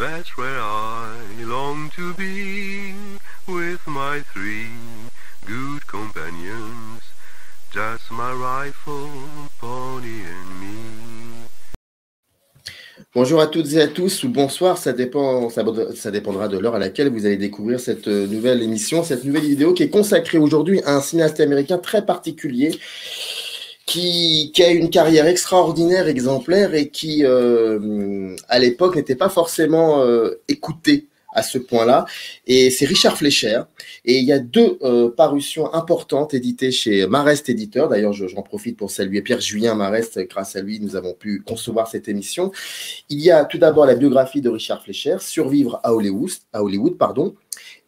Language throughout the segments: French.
That's where I long to be, with my three good companions, just my rifle, pony and me. Bonjour à toutes et à tous, ou bonsoir, ça dépendra de l'heure à laquelle vous allez découvrir cette nouvelle émission, cette nouvelle vidéo qui est consacrée aujourd'hui à un cinéaste américain très particulier qui a une carrière extraordinaire, exemplaire et qui, à l'époque, n'était pas forcément écouté à ce point-là. Et c'est Richard Fleischer. Et il y a deux parutions importantes éditées chez Marest Éditeur. D'ailleurs, j'en profite pour saluer Pierre-Julien Marest. Grâce à lui, nous avons pu concevoir cette émission. Il y a tout d'abord la biographie de Richard Fleischer, Survivre à Hollywood, pardon.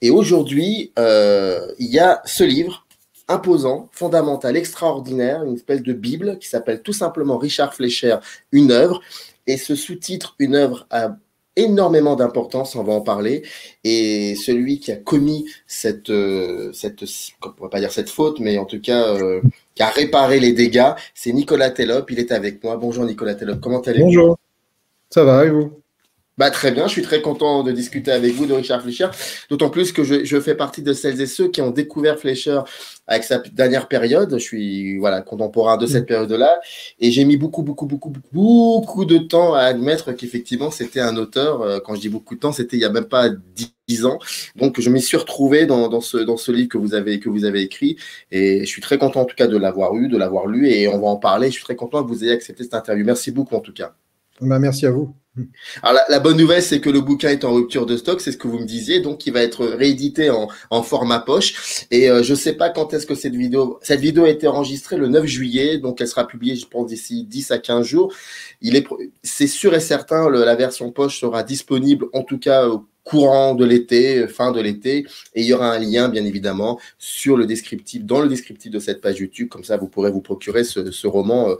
Et aujourd'hui, il y a ce livre imposant, fondamental, extraordinaire, une espèce de Bible qui s'appelle tout simplement Richard Fleischer, une œuvre. Et ce sous-titre, une œuvre, a énormément d'importance, on va en parler. Et celui qui a commis cette on va pas dire cette faute, mais en tout cas, qui a réparé les dégâts, c'est Nicolas Tellop. Il est avec moi. Bonjour Nicolas Tellop, comment allez-vous? Bonjour, ça va et vous? Très bien, je suis très content de discuter avec vous de Richard Fleischer, d'autant plus que je fais partie de celles et ceux qui ont découvert Fleischer avec sa dernière période. Je suis contemporain de cette période-là et j'ai mis beaucoup de temps à admettre qu'effectivement c'était un auteur, quand je dis beaucoup de temps, c'était il n'y a même pas 10 ans. Donc je m'y suis retrouvé dans ce livre que vous avez écrit et je suis très content en tout cas de l'avoir lu et on va en parler. Je suis très content que vous ayez accepté cette interview. Merci beaucoup en tout cas. Merci à vous. Alors la bonne nouvelle, c'est que le bouquin est en rupture de stock, c'est ce que vous me disiez, donc il va être réédité en format poche. Et je sais pas quand est-ce que cette vidéo a été enregistrée le 9 juillet, donc elle sera publiée, je pense, d'ici 10 à 15 jours. C'est sûr et certain, la version poche sera disponible, en tout cas courant de l'été, fin de l'été, et il y aura un lien, bien évidemment, dans le descriptif de cette page YouTube. Comme ça, vous pourrez vous procurer ce roman.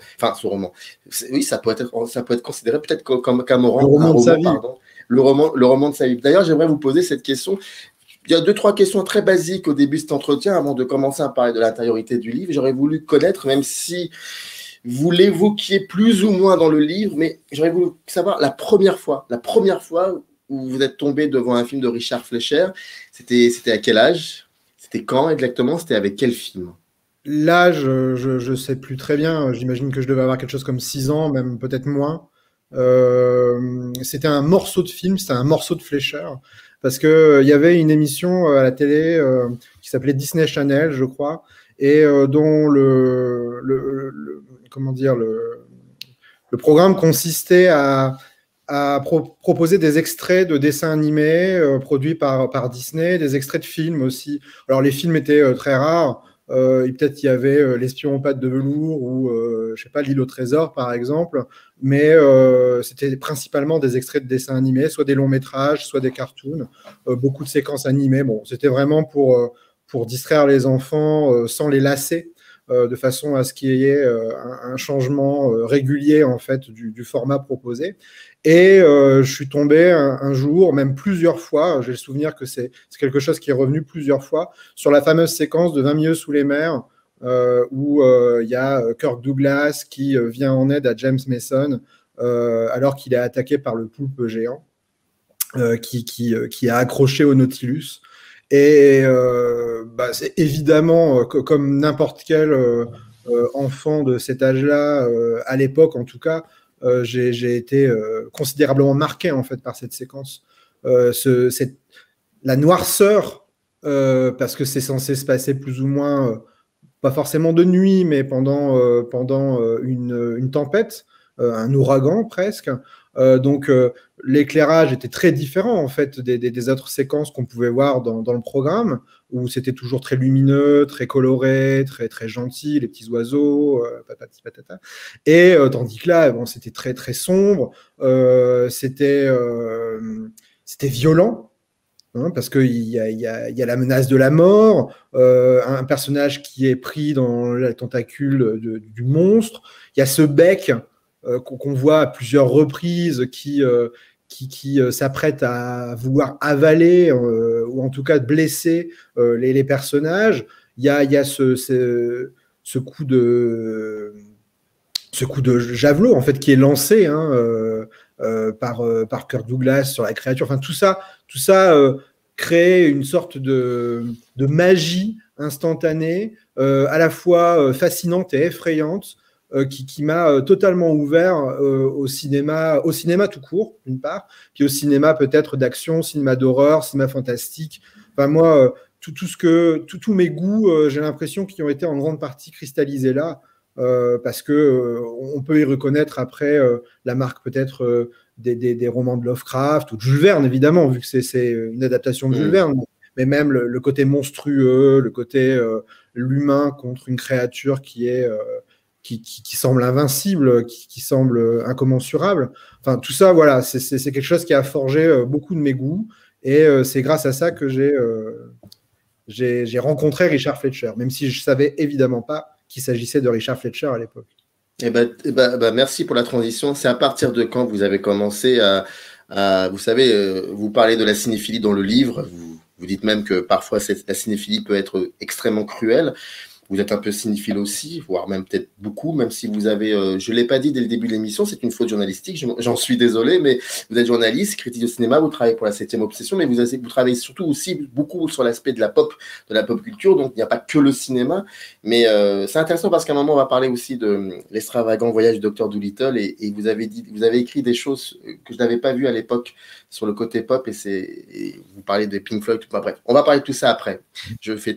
Oui, ça peut être considéré peut-être comme un roman, pardon. Le roman de sa vie. D'ailleurs, j'aimerais vous poser cette question. Il y a 2-3 questions très basiques au début de cet entretien, avant de commencer à parler de l'intériorité du livre. J'aurais voulu connaître, même si vous l'évoquiez plus ou moins dans le livre, mais j'aurais voulu savoir la première fois où vous êtes tombé devant un film de Richard Fleischer, c'était à quel âge? C'était quand exactement? C'était avec quel film? L'âge, je ne sais plus très bien. J'imagine que je devais avoir quelque chose comme 6 ans, même peut-être moins. C'était un morceau de film, c'était un morceau de Fleischer, parce qu'il y avait une émission à la télé qui s'appelait Disney Channel, je crois, et dont le programme consistait à proposer des extraits de dessins animés produits par Disney, des extraits de films aussi. Alors les films étaient très rares, peut-être il y avait L'espion aux pattes de velours ou je sais pas, L'île au trésor par exemple, mais c'était principalement des extraits de dessins animés, soit des longs métrages, soit des cartoons, beaucoup de séquences animées. Bon, c'était vraiment pour distraire les enfants sans les lasser. De façon à ce qu'il y ait un changement régulier en fait du format proposé. Et je suis tombé un jour, même plusieurs fois, j'ai le souvenir que c'est quelque chose qui est revenu plusieurs fois, sur la fameuse séquence de 20 milieux sous les mers, où il y a Kirk Douglas qui vient en aide à James Mason alors qu'il est attaqué par le poulpe géant qui a accroché au Nautilus. Et c'est évidemment, comme n'importe quel enfant de cet âge-là, à l'époque en tout cas, j'ai été considérablement marqué en fait par cette séquence. La noirceur, parce que c'est censé se passer plus ou moins, pas forcément de nuit, mais pendant une tempête, un ouragan presque. Donc l'éclairage était très différent en fait des autres séquences qu'on pouvait voir dans le programme, où c'était toujours très lumineux, très coloré, très très gentil, les petits oiseaux, patati patata. Et tandis que là, bon, c'était très très sombre, c'était violent. Parce qu'il y a la menace de la mort, un personnage qui est pris dans la tentacule du monstre. Il y a ce bec qu'on voit à plusieurs reprises qui s'apprête à vouloir avaler ou en tout cas blesser les personnages. Il y a ce coup de javelot en fait qui est lancé par Kirk Douglas sur la créature. Enfin, tout ça crée une sorte de magie instantanée, à la fois fascinante et effrayante, qui m'a totalement ouvert au cinéma tout court, d'une part, puis au cinéma peut-être d'action, cinéma d'horreur, cinéma fantastique. Enfin, moi, tous mes goûts, j'ai l'impression qu'ils ont été en grande partie cristallisés là, parce que on peut y reconnaître après la marque peut-être des romans de Lovecraft ou de Jules Verne, évidemment, vu que c'est une adaptation de Jules Verne, mais même le côté monstrueux, le côté l'humain contre une créature qui semble invincible, qui semble incommensurable. Enfin, tout ça, voilà, c'est quelque chose qui a forgé beaucoup de mes goûts, et c'est grâce à ça que j'ai rencontré Richard Fleischer, même si je savais évidemment pas qu'il s'agissait de Richard Fleischer à l'époque. Merci pour la transition. C'est à partir de quand vous avez commencé vous savez, vous parlez de la cinéphilie dans le livre, vous dites même que parfois la cinéphilie peut être extrêmement cruelle. Vous êtes un peu cinéphile aussi, voire même peut-être beaucoup, même si vous avez, je ne l'ai pas dit dès le début de l'émission, c'est une faute journalistique, j'en suis désolé, mais vous êtes journaliste, critique de cinéma, vous travaillez pour la 7e Obsession, mais vous travaillez surtout aussi beaucoup sur l'aspect de la pop culture, donc il n'y a pas que le cinéma, mais c'est intéressant parce qu'à un moment on va parler aussi de l'extravagant voyage du Dr Dolittle, et vous avez écrit des choses que je n'avais pas vues à l'époque sur le côté pop, et vous parlez de Pink Floyd, bref, on va parler de tout ça après. Je fais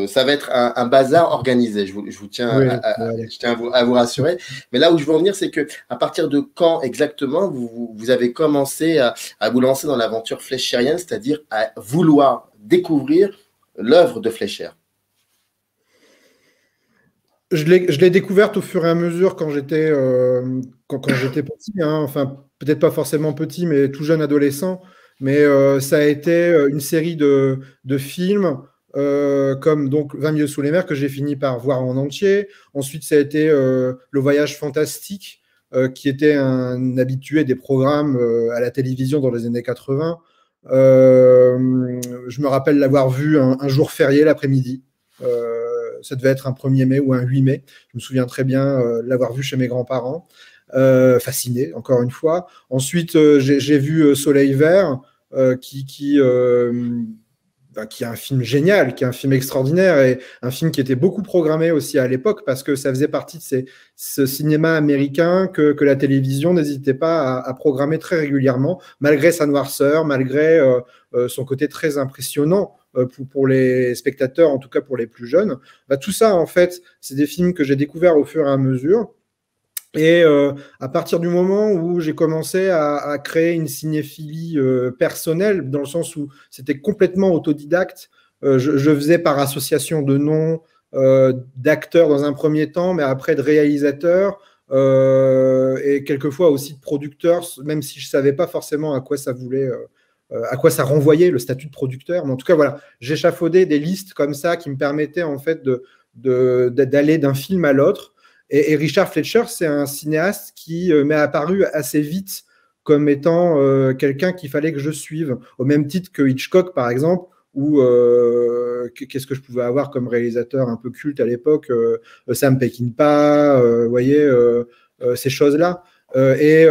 ça va être un bazar organisé, je vous tiens, je tiens à vous rassurer. Mais là où je veux en venir, c'est que à partir de quand exactement vous avez commencé à vous lancer dans l'aventure fleischerienne, c'est-à-dire à vouloir découvrir l'œuvre de Fleischer? Je l'ai découverte au fur et à mesure quand j'étais petit, hein. Enfin, peut-être pas forcément petit, mais tout jeune adolescent. Mais ça a été une série de films comme donc 20 milieux sous les mers que j'ai fini par voir en entier. Ensuite, ça a été Le Voyage fantastique, qui était un habitué des programmes à la télévision dans les années 80. Je me rappelle l'avoir vu un jour férié l'après-midi. Ça devait être un 1er mai ou un 8 mai. Je me souviens très bien l'avoir vu chez mes grands-parents. Fasciné, encore une fois. Ensuite, j'ai vu Soleil Vert, qui est un film génial, qui est un film extraordinaire, et un film qui était beaucoup programmé aussi à l'époque, parce que ça faisait partie de ce cinéma américain que la télévision n'hésitait pas à programmer très régulièrement, malgré sa noirceur, malgré son côté très impressionnant pour les spectateurs, en tout cas pour les plus jeunes. Tout ça, en fait, c'est des films que j'ai découverts au fur et à mesure. Et à partir du moment où j'ai commencé à créer une cinéphilie personnelle, dans le sens où c'était complètement autodidacte, je faisais par association de noms, d'acteurs dans un premier temps, mais après de réalisateurs, et quelquefois aussi de producteurs, même si je ne savais pas forcément à quoi ça voulait, à quoi ça renvoyait le statut de producteur. Mais en tout cas, voilà, j'échafaudais des listes comme ça qui me permettaient en fait d'aller d'un film à l'autre. Et Richard Fleischer, c'est un cinéaste qui m'est apparu assez vite comme étant quelqu'un qu'il fallait que je suive, au même titre que Hitchcock, par exemple, ou qu'est-ce que je pouvais avoir comme réalisateur un peu culte à l'époque, Sam Peckinpah, vous voyez, ces choses-là. Et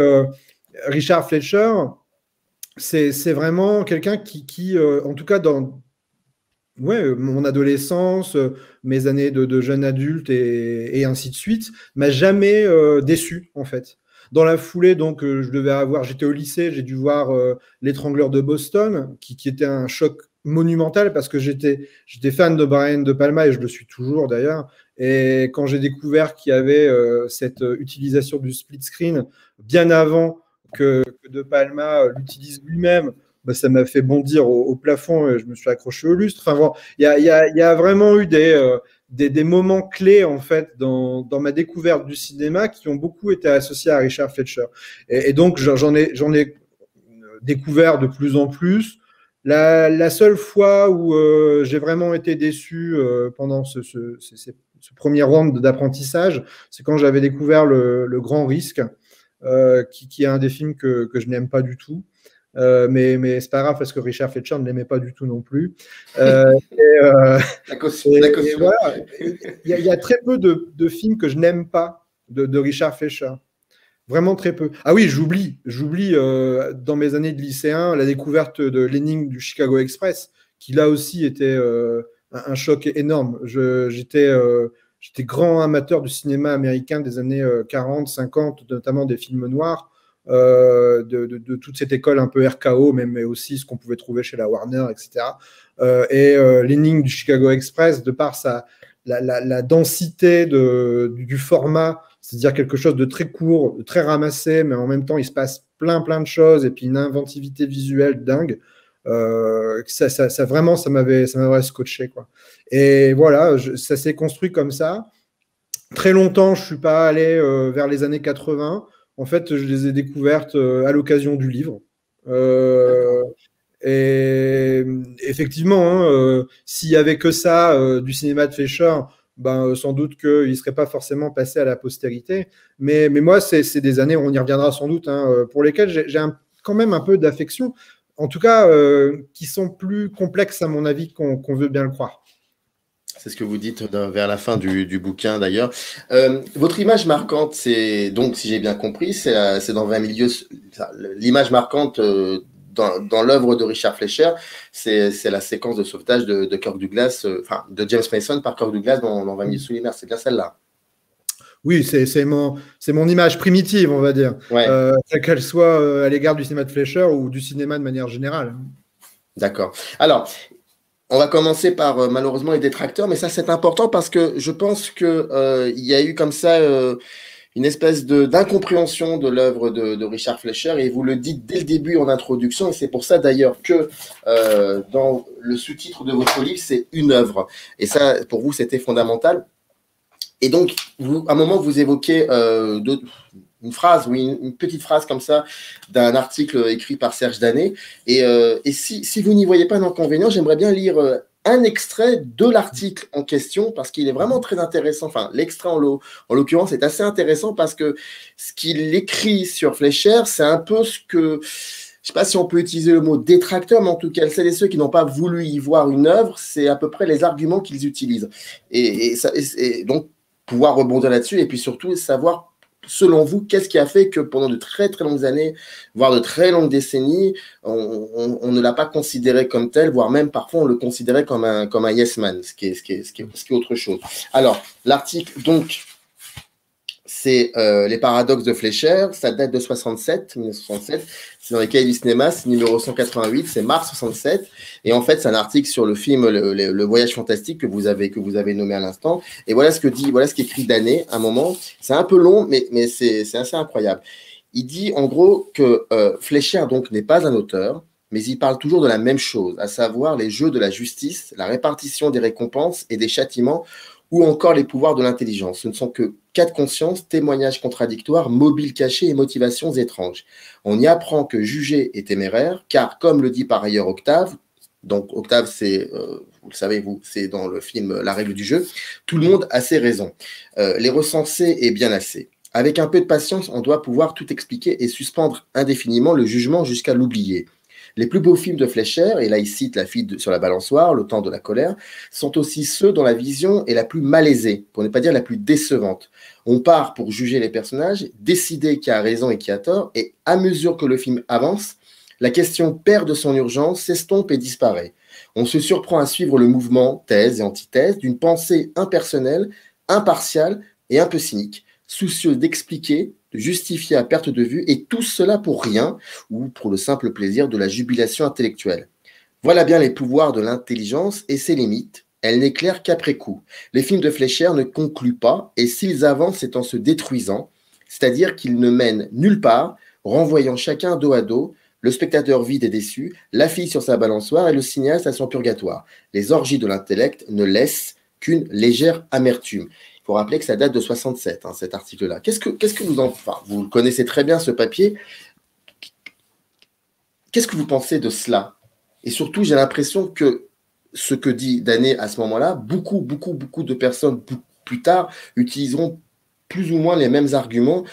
Richard Fleischer, c'est vraiment quelqu'un qui en tout cas dans mon adolescence, mes années de jeune adulte et ainsi de suite, m'a jamais déçu, en fait. Dans la foulée, donc, j'étais au lycée, j'ai dû voir L'Étrangleur de Boston, qui était un choc monumental parce que j'étais fan de Brian De Palma, et je le suis toujours d'ailleurs. Et quand j'ai découvert qu'il y avait cette utilisation du split screen bien avant que De Palma l'utilise lui-même, ça m'a fait bondir au plafond, et je me suis accroché au lustre. Enfin bon, il y a vraiment eu des moments clés en fait dans ma découverte du cinéma qui ont beaucoup été associés à Richard Fleischer. Et donc j'en ai découvert de plus en plus. La seule fois où j'ai vraiment été déçu pendant ce premier round d'apprentissage, c'est quand j'avais découvert le Grand Risque, qui est un des films que je n'aime pas du tout. Mais c'est pas grave parce que Richard Fleischer ne l'aimait pas du tout non plus. Voilà, il y a très peu de films que je n'aime pas de Richard Fleischer. Vraiment très peu. Ah oui, j'oublie dans mes années de lycéen la découverte de l'énigme du Chicago Express, qui là aussi était un choc énorme. J'étais grand amateur du cinéma américain des années 40, 50, notamment des films noirs, de toute cette école un peu RKO, mais aussi ce qu'on pouvait trouver chez la Warner, etc. L'énigme du Chicago Express, de par la densité du format, c'est-à-dire quelque chose de très court, de très ramassé, mais en même temps, il se passe plein de choses, et puis une inventivité visuelle dingue. Vraiment, ça m'avait scotché, quoi. Et voilà, ça s'est construit comme ça. Très longtemps, je ne suis pas allé vers les années 80. En fait, je les ai découvertes à l'occasion du livre. Et effectivement, hein, s'il n'y avait que ça du cinéma de Fleischer, ben, sans doute qu'il ne serait pas forcément passé à la postérité. Mais moi, c'est des années, on y reviendra sans doute, hein, pour lesquelles j'ai quand même un peu d'affection, en tout cas, qui sont plus complexes, à mon avis, qu'on veut bien le croire. C'est ce que vous dites vers la fin du bouquin, d'ailleurs. Votre image marquante, c'est donc, si j'ai bien compris, c'est dans 20 milieux. L'image marquante dans l'œuvre de Richard Fleischer, c'est la séquence de sauvetage de Kirk Douglas, de James Mason par Kirk Douglas dans 20 milieux sous les mers. C'est bien celle-là. Oui, c'est mon image primitive, on va dire, ouais. Qu'elle soit à l'égard du cinéma de Fleischer ou du cinéma de manière générale. D'accord. Alors, on va commencer par malheureusement les détracteurs, mais ça c'est important parce que je pense qu'il y a eu comme ça une espèce d'incompréhension de l'œuvre de Richard Fleischer, et vous le dites dès le début en introduction, et c'est pour ça d'ailleurs que dans le sous-titre de votre livre, c'est une œuvre. Et ça, pour vous, c'était fondamental. Et donc, à un moment, vous évoquez une phrase, oui, une petite phrase comme ça, d'un article écrit par Serge Danet. Et si vous n'y voyez pas d'inconvénient, j'aimerais bien lire un extrait de l'article en question, parce qu'il est vraiment très intéressant. Enfin, l'extrait en l'occurrence est assez intéressant, parce que ce qu'il écrit sur Fleischer, c'est un peu ce que... Je ne sais pas si on peut utiliser le mot détracteur, mais en tout cas, celles et ceux qui n'ont pas voulu y voir une œuvre, c'est à peu près les arguments qu'ils utilisent. Et donc, pouvoir rebondir là-dessus, et puis surtout savoir, selon vous, qu'est-ce qui a fait que pendant de très très longues années, voire de très longues décennies, on ne l'a pas considéré comme tel, voire même parfois on le considérait comme un yes man, ce qui est autre chose. Alors, l'article, donc, c'est les paradoxes de Fleischer, ça date de 1967, c'est dans les cahiers du cinéma, c'est numéro 188, c'est mars 67, et en fait c'est un article sur le film le Voyage fantastique que vous avez nommé à l'instant, et voilà ce qu'écrit Danet à un moment, c'est un peu long, mais c'est assez incroyable. Il dit en gros que Fleischer donc n'est pas un auteur, mais il parle toujours de la même chose, à savoir les jeux de la justice, la répartition des récompenses et des châtiments, ou encore les pouvoirs de l'intelligence. Ce ne sont que cas de conscience, témoignages contradictoires, mobiles cachés et motivations étranges. On y apprend que juger est téméraire, car comme le dit par ailleurs Octave, donc Octave, c'est, vous le savez, c'est dans le film La règle du jeu, tout le monde a ses raisons. Les recenser est bien assez. Avec un peu de patience, on doit pouvoir tout expliquer et suspendre indéfiniment le jugement jusqu'à l'oublier. Les plus beaux films de Fleischer, et là il cite La fille sur la balançoire, Le temps de la colère, sont aussi ceux dont la vision est la plus malaisée, pour ne pas dire la plus décevante. On part pour juger les personnages, décider qui a raison et qui a tort, et à mesure que le film avance, la question perd de son urgence, s'estompe et disparaît. On se surprend à suivre le mouvement, thèse et antithèse, d'une pensée impersonnelle, impartiale et un peu cynique, soucieuse d'expliquer, de justifier à perte de vue, et tout cela pour rien, ou pour le simple plaisir de la jubilation intellectuelle. Voilà bien les pouvoirs de l'intelligence et ses limites. Elle n'éclaire qu'après coup. Les films de Fleischer ne concluent pas, et s'ils avancent, c'est en se détruisant, c'est-à-dire qu'ils ne mènent nulle part, renvoyant chacun dos à dos, le spectateur vide et déçu, la fille sur sa balançoire et le cinéaste à son purgatoire. Les orgies de l'intellect ne laissent qu'une légère amertume. Il faut rappeler que ça date de 67, hein, cet article-là. Qu'est-ce que vous en... Enfin, vous connaissez très bien ce papier. Qu'est-ce que vous pensez de cela? Et surtout, j'ai l'impression que ce que dit Danet à ce moment-là, beaucoup de personnes plus tard utiliseront plus ou moins les mêmes arguments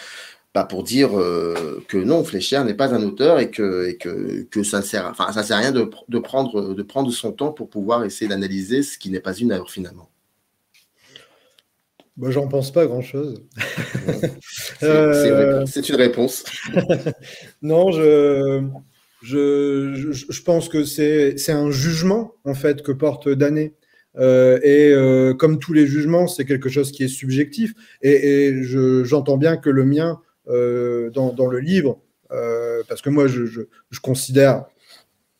pour dire que non, Fleischer n'est pas un auteur et que ça ne sert à rien de prendre son temps pour pouvoir essayer d'analyser ce qui n'est pas une œuvre finalement. Bah, j'en pense pas grand-chose. C'est une réponse. Non, je pense que c'est un jugement en fait que porte Danet. Comme tous les jugements, c'est quelque chose qui est subjectif. J'entends bien que le mien, dans le livre, parce que moi, je considère,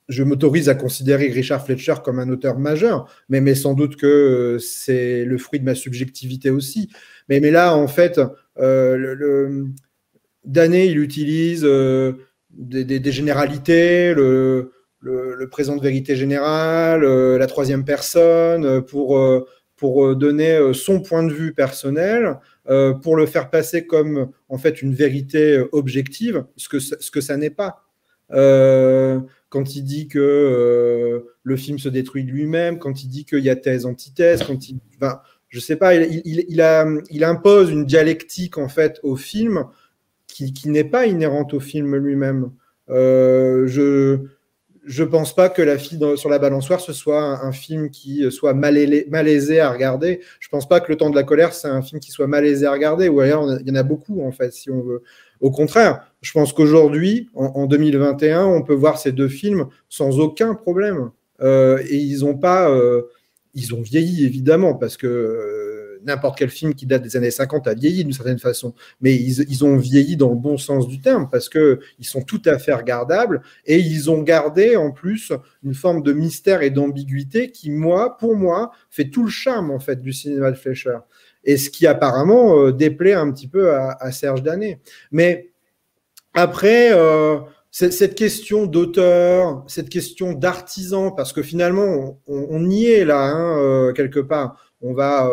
je m'autorise à considérer Richard Fleischer comme un auteur majeur, mais sans doute que c'est le fruit de ma subjectivité aussi. Mais là, en fait, Danet, il utilise des généralités, le présent de vérité générale, la troisième personne, pour donner son point de vue personnel, pour le faire passer comme en fait une vérité objective, ce que ça n'est pas. Quand il dit que le film se détruit de lui-même, quand il dit qu'il y a thèse, antithèse, enfin, je sais pas, il impose une dialectique en fait au film qui n'est pas inhérente au film lui-même. Je pense pas que La fille sur la balançoire ce soit un film qui soit malaisé à regarder. Je pense pas que Le temps de la colère c'est un film qui soit malaisé à regarder. Ou ailleurs il y en a beaucoup en fait si on veut. Au contraire, je pense qu'aujourd'hui en 2021 on peut voir ces deux films sans aucun problème. Et ils ont vieilli évidemment parce que n'importe quel film qui date des années 50 a vieilli d'une certaine façon, mais ils ont vieilli dans le bon sens du terme parce qu'ils sont tout à fait regardables et ils ont gardé en plus une forme de mystère et d'ambiguïté qui, pour moi, fait tout le charme en fait du cinéma de Fleischer. Et ce qui apparemment déplaît un petit peu à Serge Danet. Mais après, cette question d'auteur, cette question d'artisan, parce que finalement, on y est là, hein, quelque part. On va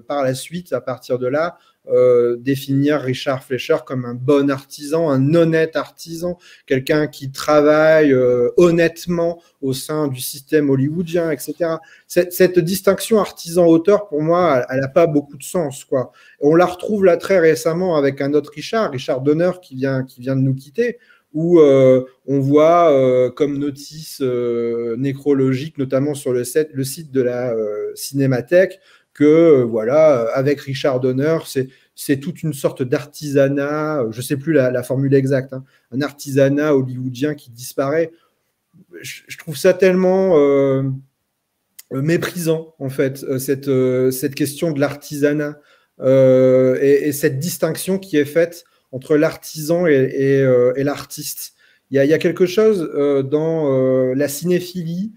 par la suite, à partir de là, définir Richard Fleischer comme un bon artisan, un honnête artisan, quelqu'un qui travaille honnêtement au sein du système hollywoodien, etc. Cette distinction artisan-auteur, pour moi, elle n'a pas beaucoup de sens, quoi. On la retrouve là très récemment avec un autre Richard Donner qui vient de nous quitter, où on voit comme notice nécrologique, notamment sur le site de la Cinémathèque, que voilà, avec Richard Donner, c'est toute une sorte d'artisanat, je ne sais plus la formule exacte, hein, un artisanat hollywoodien qui disparaît. Je trouve ça tellement méprisant, en fait, cette question de l'artisanat et cette distinction qui est faite entre l'artisan et l'artiste. Il y a quelque chose dans la cinéphilie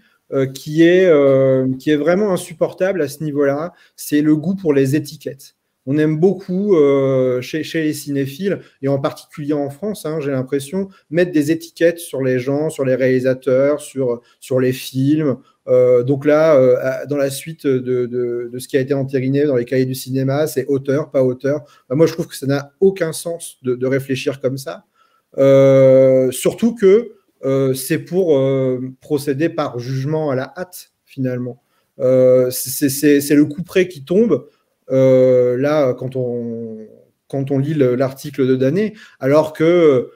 qui est vraiment insupportable à ce niveau-là, c'est le goût pour les étiquettes. On aime beaucoup chez les cinéphiles, et en particulier en France, hein, j'ai l'impression, mettre des étiquettes sur les gens, sur les réalisateurs, sur les films. Donc là, dans la suite de ce qui a été entériné dans les cahiers du cinéma, c'est auteur, pas auteur. Bah, moi, je trouve que ça n'a aucun sens de réfléchir comme ça. Surtout que c'est pour procéder par jugement à la hâte, finalement. C'est le coup près qui tombe là, quand on lit l'article de Danet, alors que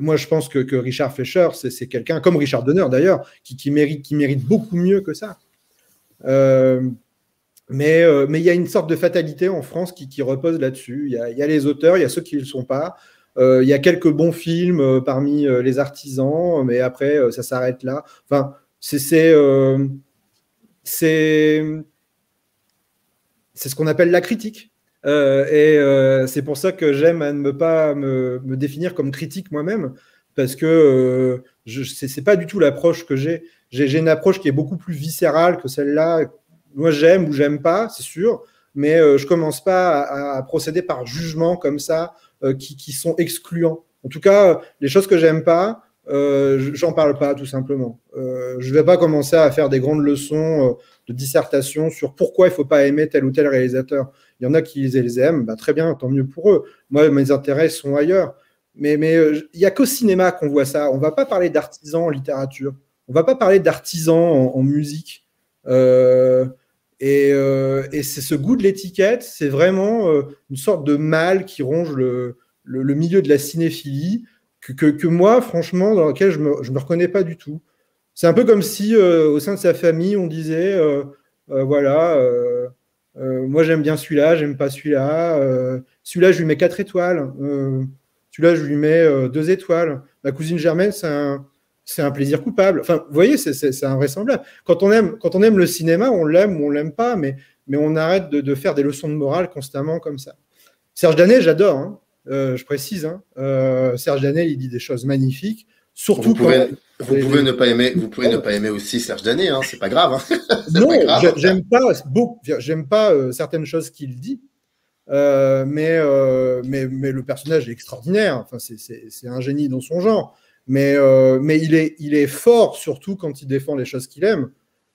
moi, je pense que Richard Fleischer, c'est quelqu'un, comme Richard Donner d'ailleurs, qui mérite beaucoup mieux que ça. Mais il y a une sorte de fatalité en France qui repose là-dessus. Il y a les auteurs, il y a ceux qui ne le sont pas. Il y a quelques bons films parmi les artisans, mais après, ça s'arrête là. Enfin, c'est ce qu'on appelle la critique. C'est pour ça que j'aime à ne pas me définir comme critique moi-même, parce que c'est pas du tout l'approche que j'ai. J'ai une approche qui est beaucoup plus viscérale que celle-là. Moi, j'aime ou j'aime pas, c'est sûr, mais je commence pas à procéder par jugement comme ça, qui sont excluants. En tout cas, les choses que j'aime pas, j'en parle pas, tout simplement. Je vais pas commencer à faire des grandes leçons de dissertation sur pourquoi il faut pas aimer tel ou tel réalisateur. Il y en a qui les aiment, bah, très bien, tant mieux pour eux. Moi, mes intérêts sont ailleurs. Mais il y a qu'au cinéma qu'on voit ça. On va pas parler d'artisans en littérature. On va pas parler d'artisans en musique. Et c'est ce goût de l'étiquette, c'est vraiment une sorte de mal qui ronge le milieu de la cinéphilie que moi, franchement, dans lequel je me reconnais pas du tout. C'est un peu comme si au sein de sa famille, on disait voilà, Moi, j'aime bien celui-là, j'aime pas celui-là. Celui-là, je lui mets 4 étoiles. Celui-là, je lui mets 2 étoiles. Ma cousine Germaine, c'est un plaisir coupable. Enfin, vous voyez, c'est invraisemblable. Quand on aime le cinéma, on l'aime ou on l'aime pas, mais on arrête de faire des leçons de morale constamment comme ça. Serge Danet, j'adore, hein. Je précise. Hein. Serge Danet, il dit des choses magnifiques. Surtout vous pouvez ne pas aimer aussi Serge Danet, hein, c'est pas grave. Hein. Non, j'aime pas certaines choses qu'il dit, mais le personnage est extraordinaire. Enfin, c'est un génie dans son genre. Mais il est fort, surtout quand il défend les choses qu'il aime.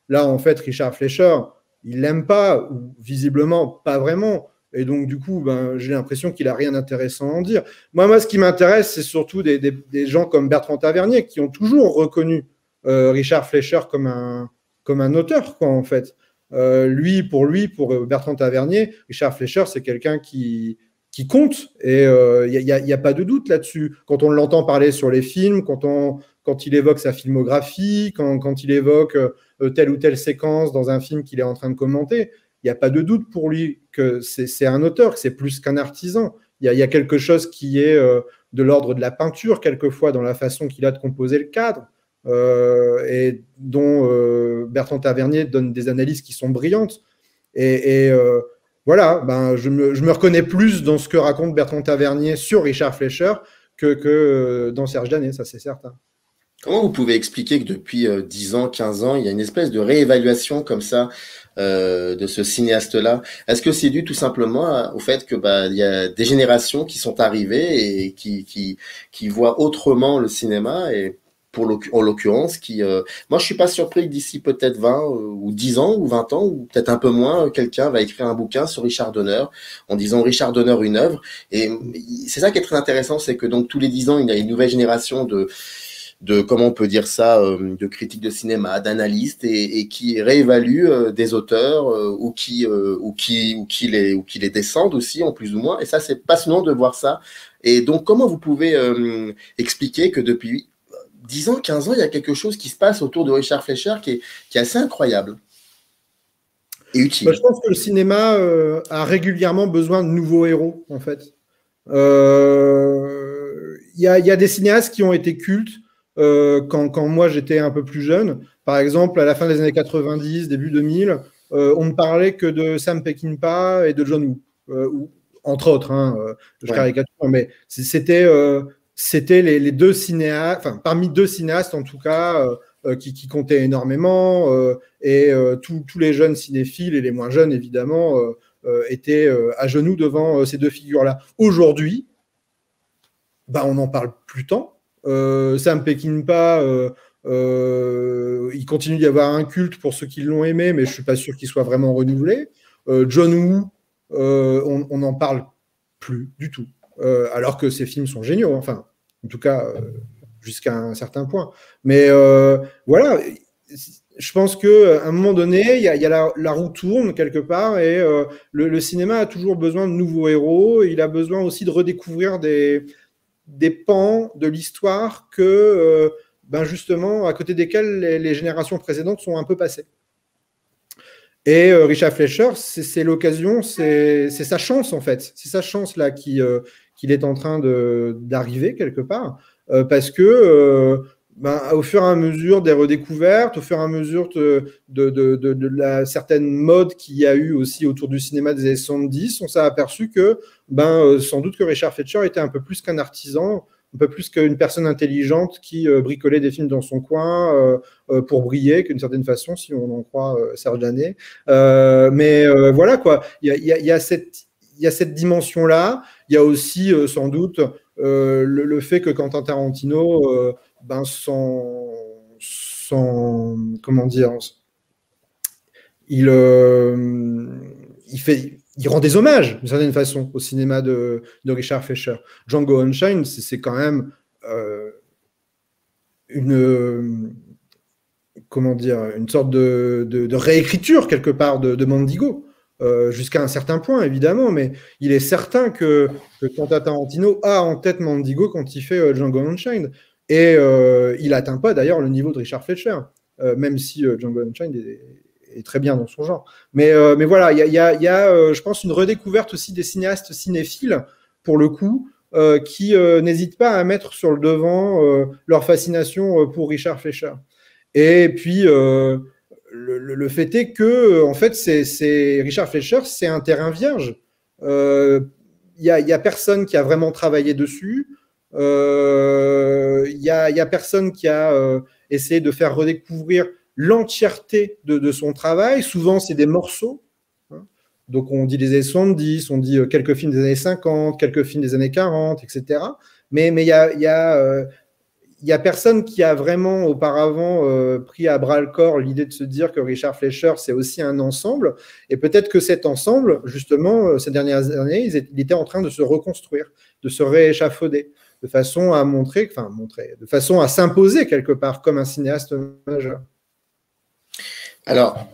Là, en fait, Richard Fleischer, il l'aime pas, ou visiblement pas vraiment. Et donc, du coup, j'ai l'impression qu'il n'a rien d'intéressant à en dire. Moi, ce qui m'intéresse, c'est surtout des gens comme Bertrand Tavernier, qui ont toujours reconnu Richard Fleischer comme un auteur, quoi, en fait. Pour Bertrand Tavernier, Richard Fleischer, c'est quelqu'un qui compte. Et il n'y a pas de doute là-dessus. Quand on l'entend parler sur les films, quand il évoque sa filmographie, quand il évoque telle ou telle séquence dans un film qu'il est en train de commenter, il n'y a pas de doute pour lui que c'est un auteur, que c'est plus qu'un artisan. Il y a quelque chose qui est de l'ordre de la peinture, quelquefois, dans la façon qu'il a de composer le cadre, et dont Bertrand Tavernier donne des analyses qui sont brillantes. Et voilà, je me reconnais plus dans ce que raconte Bertrand Tavernier sur Richard Fleischer que dans Serge Danet, ça c'est certain. Comment vous pouvez expliquer que depuis 10 ans, 15 ans, il y a une espèce de réévaluation comme ça de ce cinéaste-là? Est-ce que c'est dû tout simplement au fait que il y a des générations qui sont arrivées et qui voient autrement le cinéma et en l'occurrence, moi je suis pas surpris que d'ici peut-être 20 ou 10 ans ou 20 ans ou peut-être un peu moins, quelqu'un va écrire un bouquin sur Richard Donner en disant Richard Donner une œuvre. Et c'est ça qui est très intéressant, c'est que donc tous les 10 ans, il y a une nouvelle génération de comment on peut dire ça, de critiques de cinéma, d'analystes et qui réévaluent des auteurs ou qui les descendent aussi en plus ou moins. Et ça, c'est passionnant de voir ça. Et donc, comment vous pouvez expliquer que depuis 10 ans, 15 ans, il y a quelque chose qui se passe autour de Richard Fleischer qui est assez incroyable et utile? Je pense que le cinéma a régulièrement besoin de nouveaux héros, en fait. Il y a des cinéastes qui ont été cultes quand moi j'étais un peu plus jeune. Par exemple, à la fin des années 90, début 2000, on ne parlait que de Sam Peckinpah et de John Woo, entre autres. Je caricature, mais c'était les deux cinéastes, enfin parmi deux cinéastes en tout cas, qui comptaient énormément, et tous les jeunes cinéphiles et les moins jeunes évidemment étaient à genoux devant ces deux figures-là. Aujourd'hui, on n'en parle plus tant. Sam Peckinpah, il continue d'y avoir un culte pour ceux qui l'ont aimé, mais je ne suis pas sûr qu'il soit vraiment renouvelé. John Woo, on n'en parle plus du tout, alors que ses films sont géniaux, enfin, en tout cas, jusqu'à un certain point. Mais voilà, je pense qu'à un moment donné, il y a la roue tourne quelque part, et le cinéma a toujours besoin de nouveaux héros. Il a besoin aussi de redécouvrir des pans de l'histoire que, justement, à côté desquels les générations précédentes sont un peu passées. Et Richard Fleischer, c'est l'occasion, c'est sa chance, en fait. C'est sa chance, là, qu'il est en train d'arriver, quelque part, parce que, au fur et à mesure des redécouvertes, au fur et à mesure de la certaine mode qu'il y a eu aussi autour du cinéma des années 70, on s'est aperçu que sans doute que Richard Fleischer était un peu plus qu'un artisan, un peu plus qu'une personne intelligente qui bricolait des films dans son coin pour briller, d'une certaine façon, si on en croit Serge Danet. Mais voilà, quoi. Il y a cette dimension-là. Il y a aussi sans doute le fait que Quentin Tarantino comment dire, il rend des hommages d'une certaine façon au cinéma de Richard Fleischer. Django Unchained, c'est quand même une sorte de réécriture quelque part de Mandigo, jusqu'à un certain point évidemment, mais il est certain que Quentin Tarantino a en tête Mandigo quand il fait Django Unchained. Et il n'atteint pas d'ailleurs le niveau de Richard Fleischer, même si Django Unchained est très bien dans son genre. Mais voilà, il y a je pense, une redécouverte aussi des cinéastes cinéphiles, pour le coup, qui n'hésitent pas à mettre sur le devant leur fascination pour Richard Fleischer. Et puis, le fait est que, en fait, Richard Fleischer, c'est un terrain vierge. Il y a personne qui a vraiment travaillé dessus. Il y a personne qui a essayé de faire redécouvrir l'entièreté de son travail. Souvent, c'est des morceaux. Hein. Donc, on dit les années 70, on dit quelques films des années 50, quelques films des années 40, etc. Mais il y a personne qui a vraiment auparavant pris à bras le corps l'idée de se dire que Richard Fleischer, c'est aussi un ensemble. Et peut-être que cet ensemble, justement, ces dernières années, il était en train de se reconstruire, de se rééchafauder, de façon à de façon à s'imposer quelque part comme un cinéaste majeur. Alors,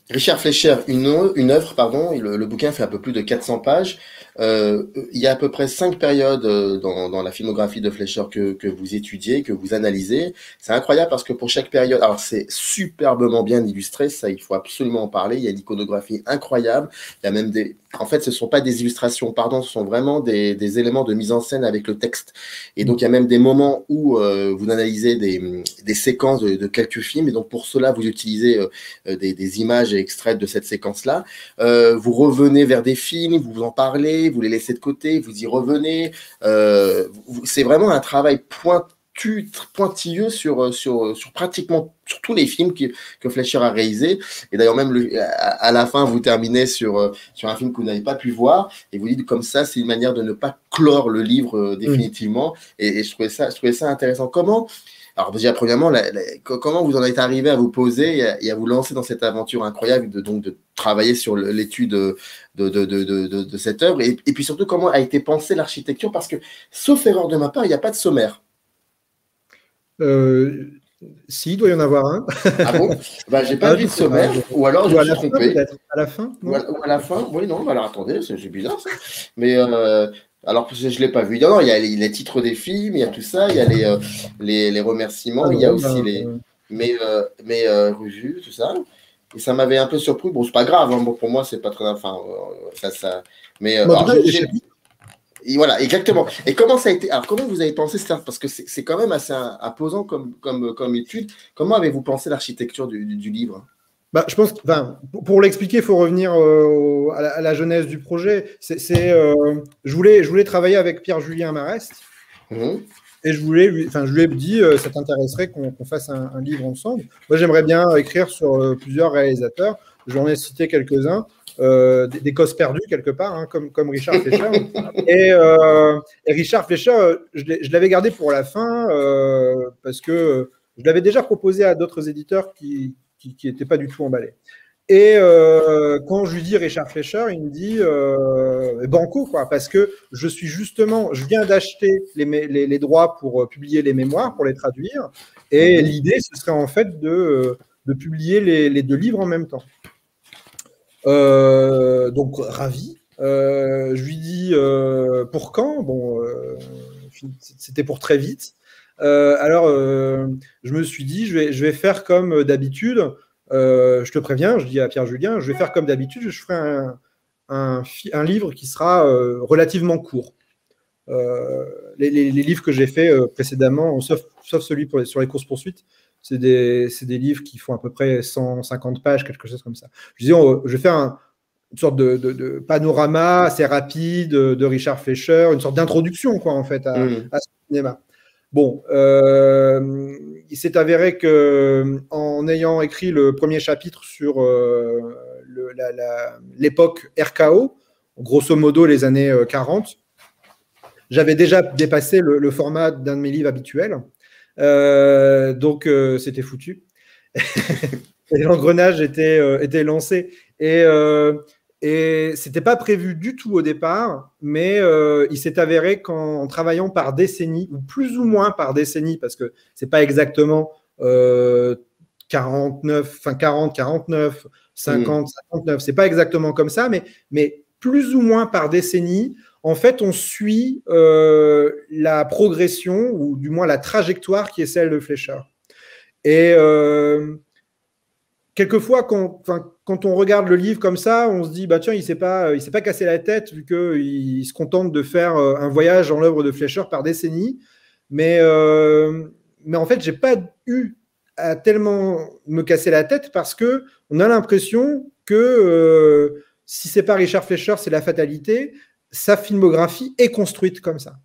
Richard Fleischer, une œuvre, pardon, le bouquin fait un peu plus de 400 pages. Il y a à peu près 5 périodes dans la filmographie de Fleischer que vous étudiez, que vous analysez. C'est incroyable parce que pour chaque période, alors c'est superbement bien illustré, ça il faut absolument en parler. Il y a une iconographie incroyable. Il y a même en fait, ce ne sont pas des illustrations, pardon, ce sont vraiment des éléments de mise en scène avec le texte. Et donc, il y a même des moments où vous analysez des séquences de quelques films. Et donc, pour cela, vous utilisez des images extraites de cette séquence-là. Vous revenez vers des films, vous en parlez, vous les laissez de côté, vous y revenez. C'est vraiment un travail pointilleux sur pratiquement sur tous les films que Fleischer a réalisés. Et d'ailleurs, même à la fin, vous terminez sur un film que vous n'avez pas pu voir et vous dites comme ça, c'est une manière de ne pas clore le livre définitivement. Et je trouvais ça intéressant. Alors déjà, premièrement, comment vous en êtes arrivé à vous poser et à vous lancer dans cette aventure incroyable de travailler sur l'étude de cette œuvre et puis surtout, comment a été pensée l'architecture? Parce que, sauf erreur de ma part, il n'y a pas de sommaire. Si, il doit y en avoir un. Ah bon? J'ai pas vu de sommaire, ou alors je me suis trompé. À la fin, ou à la fin, oui, non, alors attendez, c'est bizarre ça. Mais alors, je ne l'ai pas vu. Non, il y a les titres des films, il y a tout ça, il y a les remerciements, il y a aussi mes revues, tout ça. Et ça m'avait un peu surpris. Bon, c'est pas grave, hein, bon, pour moi, c'est pas très. Enfin, ça. Mais et voilà, exactement. Et comment ça a été? Alors, comment vous avez pensé ça? Parce que c'est quand même assez imposant comme étude. Comment avez-vous pensé l'architecture du livre? Je pense que, pour l'expliquer, il faut revenir à la genèse du projet. Je voulais travailler avec Pierre-Julien Marest. Et je lui ai dit, ça t'intéresserait qu'on fasse un livre ensemble? Moi, j'aimerais bien écrire sur plusieurs réalisateurs. J'en ai cité quelques-uns. Des causes perdues quelque part, hein, comme Richard Fleischer. Et Richard Fleischer, je l'avais gardé pour la fin parce que je l'avais déjà proposé à d'autres éditeurs qui n'étaient pas du tout emballés. Et quand je lui dis Richard Fleischer, il me dit banco, quoi, parce que je viens d'acheter les droits pour publier les mémoires, pour les traduire, et l'idée, ce serait en fait de publier les 2 livres en même temps. Donc ravi. Je lui dis pour quand? Bon, c'était pour très vite. Alors, je me suis dit, je vais faire comme d'habitude. Je te préviens, je dis à Pierre-Julien, je vais faire comme d'habitude. Je ferai un livre qui sera relativement court. Les livres que j'ai fait précédemment, sauf celui sur les courses-poursuites, c'est des livres qui font à peu près 150 pages, quelque chose comme ça. Je dis, je vais faire une sorte de panorama assez rapide de Richard Fleischer, une sorte d'introduction, quoi, en fait, à ce cinéma. Bon, il s'est avéré qu'en ayant écrit le premier chapitre sur l'époque RKO, grosso modo les années 40, j'avais déjà dépassé le format d'un de mes livres habituels. Donc, c'était foutu. Et l'engrenage était lancé. Et c'était pas prévu du tout au départ, mais il s'est avéré qu'en travaillant par décennie, ou plus ou moins par décennie, parce que c'est pas exactement 40, 49, 50, 59, c'est pas exactement comme ça, mais plus ou moins par décennie, en fait, on suit la progression, ou du moins la trajectoire qui est celle de Fleischer. Et quelquefois, quand on regarde le livre comme ça, on se dit, bah tiens, il s'est pas cassé la tête vu qu'il se contente de faire un voyage dans l'œuvre de Fleischer par décennie. Mais en fait, j'ai pas eu à tellement me casser la tête parce que on a l'impression que si c'est pas Richard Fleischer, c'est la fatalité. Sa filmographie est construite comme ça.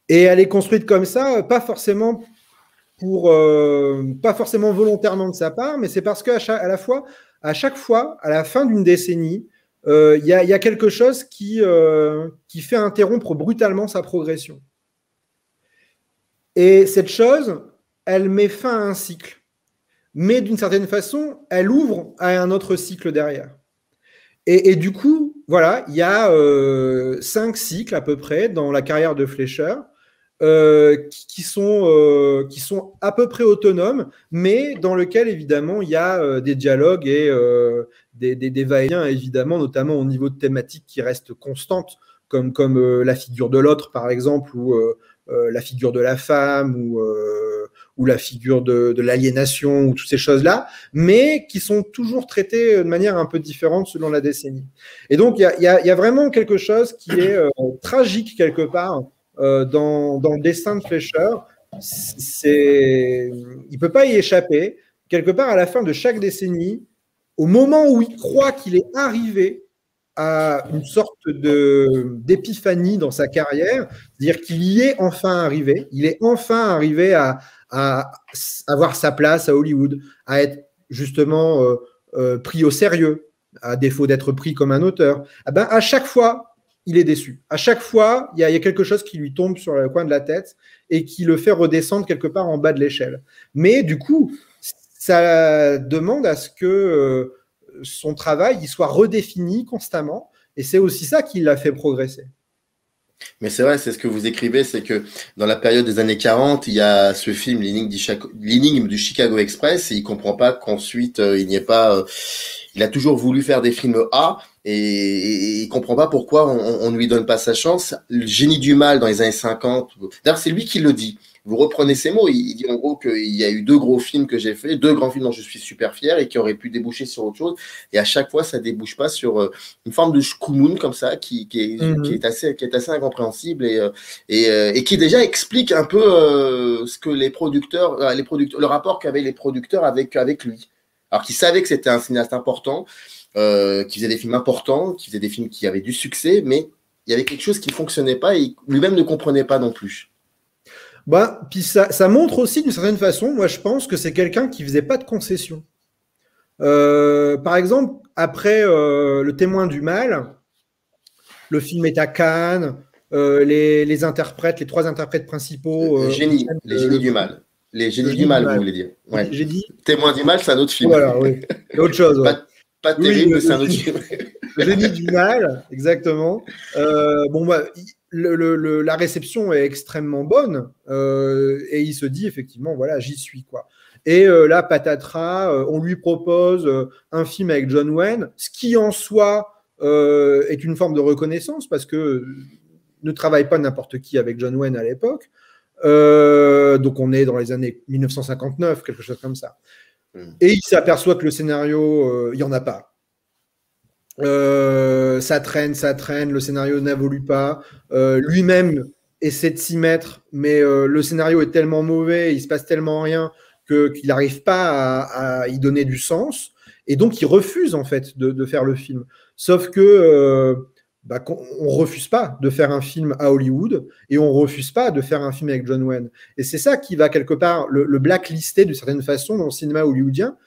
Et elle est construite comme ça, pas forcément volontairement de sa part, mais c'est parce qu'à chaque fois, à la fin d'une décennie, il y a quelque chose qui fait interrompre brutalement sa progression. Et cette chose, elle met fin à un cycle. Mais d'une certaine façon, elle ouvre à un autre cycle derrière. Et du coup, voilà, il y a 5 cycles à peu près dans la carrière de Fleischer qui sont à peu près autonomes, mais dans lequel, évidemment, il y a des dialogues et des va-et-vient, évidemment, notamment au niveau de thématiques qui restent constantes, comme la figure de l'autre, par exemple, ou la figure de la femme, ou la figure de l'aliénation, ou toutes ces choses-là, mais qui sont toujours traitées de manière un peu différente selon la décennie. Et donc, il y a vraiment quelque chose qui est tragique, quelque part, dans le destin de Fleischer. Il ne peut pas y échapper. Quelque part, à la fin de chaque décennie, au moment où il croit qu'il est arrivé à une sorte d'épiphanie dans sa carrière, c'est-à-dire qu'il y est enfin arrivé, il est enfin arrivé à avoir sa place à Hollywood, à être justement pris au sérieux, à défaut d'être pris comme un auteur. Eh ben, à chaque fois, il est déçu. À chaque fois, il y a quelque chose qui lui tombe sur le coin de la tête et qui le fait redescendre quelque part en bas de l'échelle. Mais du coup, ça demande à ce que son travail il soit redéfini constamment, et c'est aussi ça qui l'a fait progresser. Mais c'est vrai, c'est ce que vous écrivez, c'est que dans la période des années 40, il y a ce film, L'énigme du Chicago Express, et il comprend pas qu'ensuite il n'y ait pas... il a toujours voulu faire des films A, et il comprend pas pourquoi on ne lui donne pas sa chance. Le génie du mal dans les années 50, d'ailleurs c'est lui qui le dit. Vous reprenez ces mots, il dit en gros qu'il y a eu 2 gros films que j'ai fait, 2 grands films dont je suis super fier et qui auraient pu déboucher sur autre chose. Et à chaque fois, ça débouche pas sur une forme de shkumun comme ça, qui est assez incompréhensible et qui déjà explique un peu ce que les producteurs, le rapport qu'avaient les producteurs avec lui. Alors qu'ils savaient que c'était un cinéaste important, qui faisait des films importants, qui faisait des films qui avaient du succès, mais il y avait quelque chose qui fonctionnait pas et lui-même ne comprenait pas non plus. Bah, puis ça montre aussi d'une certaine façon, moi je pense que c'est quelqu'un qui faisait pas de concessions. Par exemple, après Le Témoin du mal, le film est à Cannes, les 3 interprètes principaux. Les génies du mal. Les génies du mal, vous voulez dire. Ouais. J'ai dit... Témoin du mal, c'est un autre film. Voilà, oui. C'est autre chose. Ouais. Pas terrible, mais c'est un autre film. Le génie du mal, exactement. Bon, bah, la réception est extrêmement bonne et il se dit effectivement, voilà, j'y suis, quoi. Et là, patatras, on lui propose un film avec John Wayne, ce qui en soi est une forme de reconnaissance parce que ne travaille pas n'importe qui avec John Wayne à l'époque. Donc on est dans les années 1959, quelque chose comme ça. Et il s'aperçoit que le scénario, il n'y en a pas. Ça traîne, le scénario n'évolue pas. Lui-même essaie de s'y mettre, mais le scénario est tellement mauvais, il se passe tellement rien qu'il n'arrive pas à y donner du sens. Et donc il refuse en fait de faire le film. Sauf que on refuse pas de faire un film à Hollywood et on refuse pas de faire un film avec John Wayne. Et c'est ça qui va quelque part le blacklister d'une certaine façon dans le cinéma hollywoodien.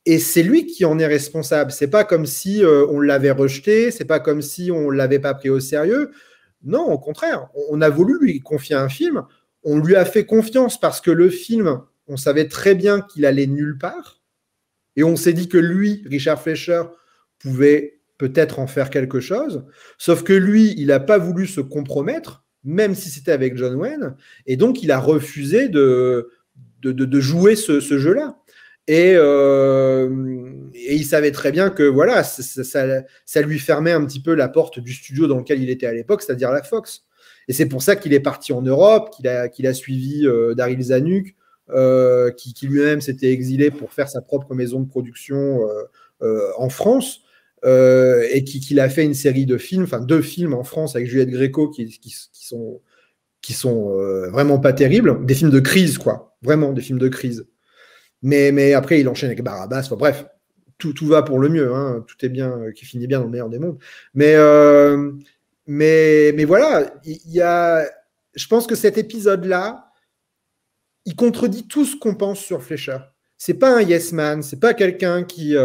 Et c'est lui qui en est responsable. C'est pas comme si on l'avait rejeté, c'est pas comme si on l'avait pas pris au sérieux. Non, au contraire, on a voulu lui confier un film. On lui a fait confiance parce que le film, on savait très bien qu'il allait nulle part. Et on s'est dit que lui, Richard Fleischer, pouvait peut-être en faire quelque chose, sauf que lui, il n'a pas voulu se compromettre, même si c'était avec John Wayne, et donc il a refusé de jouer ce jeu-là. Et il savait très bien que voilà, ça lui fermait un petit peu la porte du studio dans lequel il était à l'époque, c'est-à-dire la Fox. Et c'est pour ça qu'il est parti en Europe, qu'il a suivi Daryl Zanuck qui lui-même s'était exilé pour faire sa propre maison de production en France, et qui a fait une série de films, enfin 2 films en France avec Juliette Gréco qui sont vraiment pas terribles, des films de crise, quoi, vraiment des films de crise. Mais après, il enchaîne avec Barabbas. Enfin, bref, tout va pour le mieux. Hein. Tout est bien, qui finit bien dans le meilleur des mondes. Mais voilà, je pense que cet épisode-là, il contredit tout ce qu'on pense sur Fleischer. C'est pas un yes man, c'est pas quelqu'un qui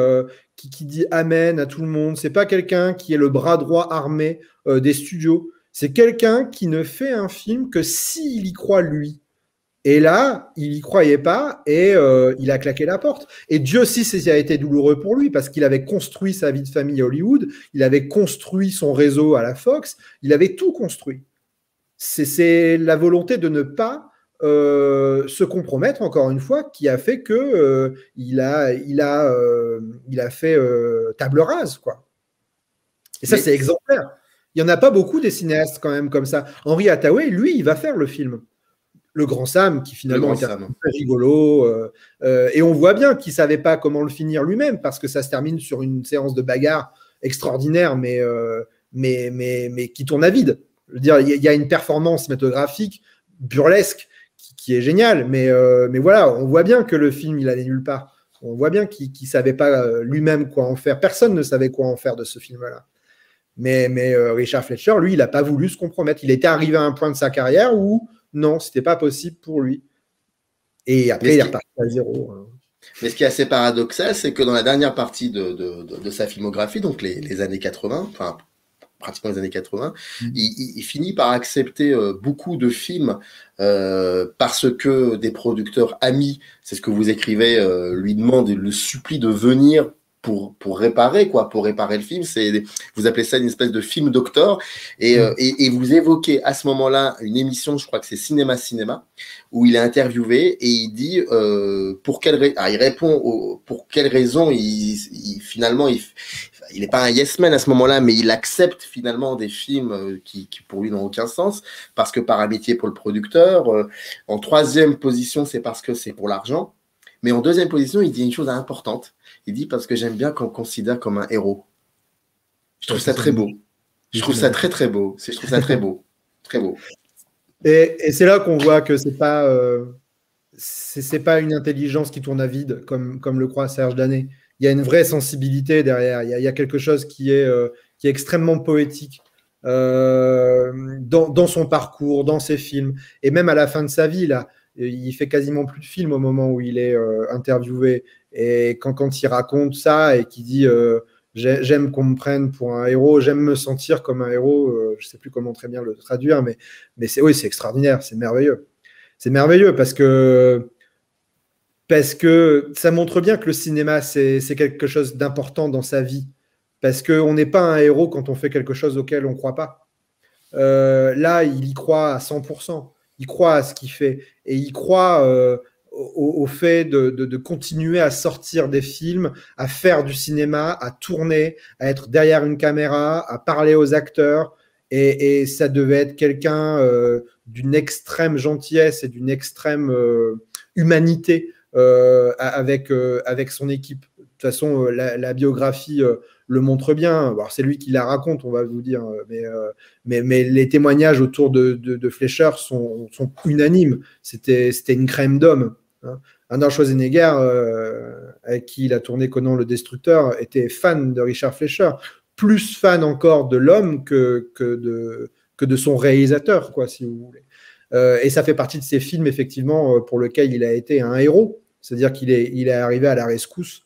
dit amen à tout le monde, c'est pas quelqu'un qui est le bras droit armé des studios. C'est quelqu'un qui ne fait un film que s'il y croit lui. Et là, il n'y croyait pas et il a claqué la porte. Et Dieu sait si ça a été douloureux pour lui parce qu'il avait construit sa vie de famille à Hollywood, il avait construit son réseau à la Fox, il avait tout construit. C'est la volonté de ne pas se compromettre, encore une fois, qui a fait que il a fait table rase, quoi. Et ça, c'est exemplaire. Il n'y en a pas beaucoup des cinéastes quand même comme ça. Henry Hathaway, lui, il va faire le film. Le Grand Sam, qui finalement était très rigolo. Et on voit bien qu'il ne savait pas comment le finir lui-même, parce que ça se termine sur une séance de bagarre extraordinaire, mais qui tourne à vide. Je veux dire, il y a une performance cinématographique burlesque qui est géniale, mais voilà, on voit bien que le film, il allait nulle part. On voit bien qu'il ne savait pas lui-même quoi en faire. Personne ne savait quoi en faire de ce film-là. Mais Richard Fleischer, lui, il n'a pas voulu se compromettre. Il était arrivé à un point de sa carrière où non, c'était pas possible pour lui. Et après, il est reparti à zéro. Mais ce qui est assez paradoxal, c'est que dans la dernière partie de sa filmographie, donc les années 80, enfin pratiquement les années 80, il finit par accepter beaucoup de films parce que des producteurs amis, c'est ce que vous écrivez, lui demandent et le supplient de venir pour réparer, quoi, pour réparer le film. Vous appelez ça une espèce de film doctor. Et vous évoquez à ce moment-là une émission, je crois que c'est Cinéma, où il est interviewé et il dit il répond pour quelle raison finalement il n'est pas un yes man à ce moment-là, mais il accepte finalement des films qui pour lui n'ont aucun sens, parce que par amitié pour le producteur. En 3e position, c'est parce que c'est pour l'argent. Mais en 2e position, il dit une chose importante. Il dit parce que j'aime bien qu'on me considère comme un héros. Je trouve ça très beau. Je trouve ça très très beau. Je trouve ça très beau. Très beau. Et c'est là qu'on voit que c'est pas une intelligence qui tourne à vide, comme le croit Serge Danet. Il y a une vraie sensibilité derrière. Il y a quelque chose qui est extrêmement poétique dans son parcours, dans ses films. Et même à la fin de sa vie, là, il fait quasiment plus de films au moment où il est interviewé. Et quand il raconte ça et qu'il dit j'aime qu'on me prenne pour un héros, j'aime me sentir comme un héros, je ne sais plus comment très bien le traduire, mais c'est extraordinaire, c'est merveilleux. C'est merveilleux parce que ça montre bien que le cinéma, c'est quelque chose d'important dans sa vie. Parce qu'on n'est pas un héros quand on fait quelque chose auquel on ne croit pas. Là, il y croit à 100%. Il croit à ce qu'il fait. Et il croit au fait de continuer à sortir des films, à faire du cinéma, à tourner, à être derrière une caméra, à parler aux acteurs. Et ça devait être quelqu'un d'une extrême gentillesse et d'une extrême humanité avec son équipe. De toute façon, la biographie le montre bien. Alors, c'est lui qui la raconte, on va vous dire, mais les témoignages autour de Fleischer sont unanimes. C'était une crème d'homme. Hein. Arnold Schwarzenegger, avec qui il a tourné Conan le Destructeur, était fan de Richard Fleischer, plus fan encore de l'homme que de son réalisateur, quoi, si vous voulez. Et ça fait partie de ces films, effectivement, pour lesquels il a été un héros. C'est-à-dire qu'il est arrivé à la rescousse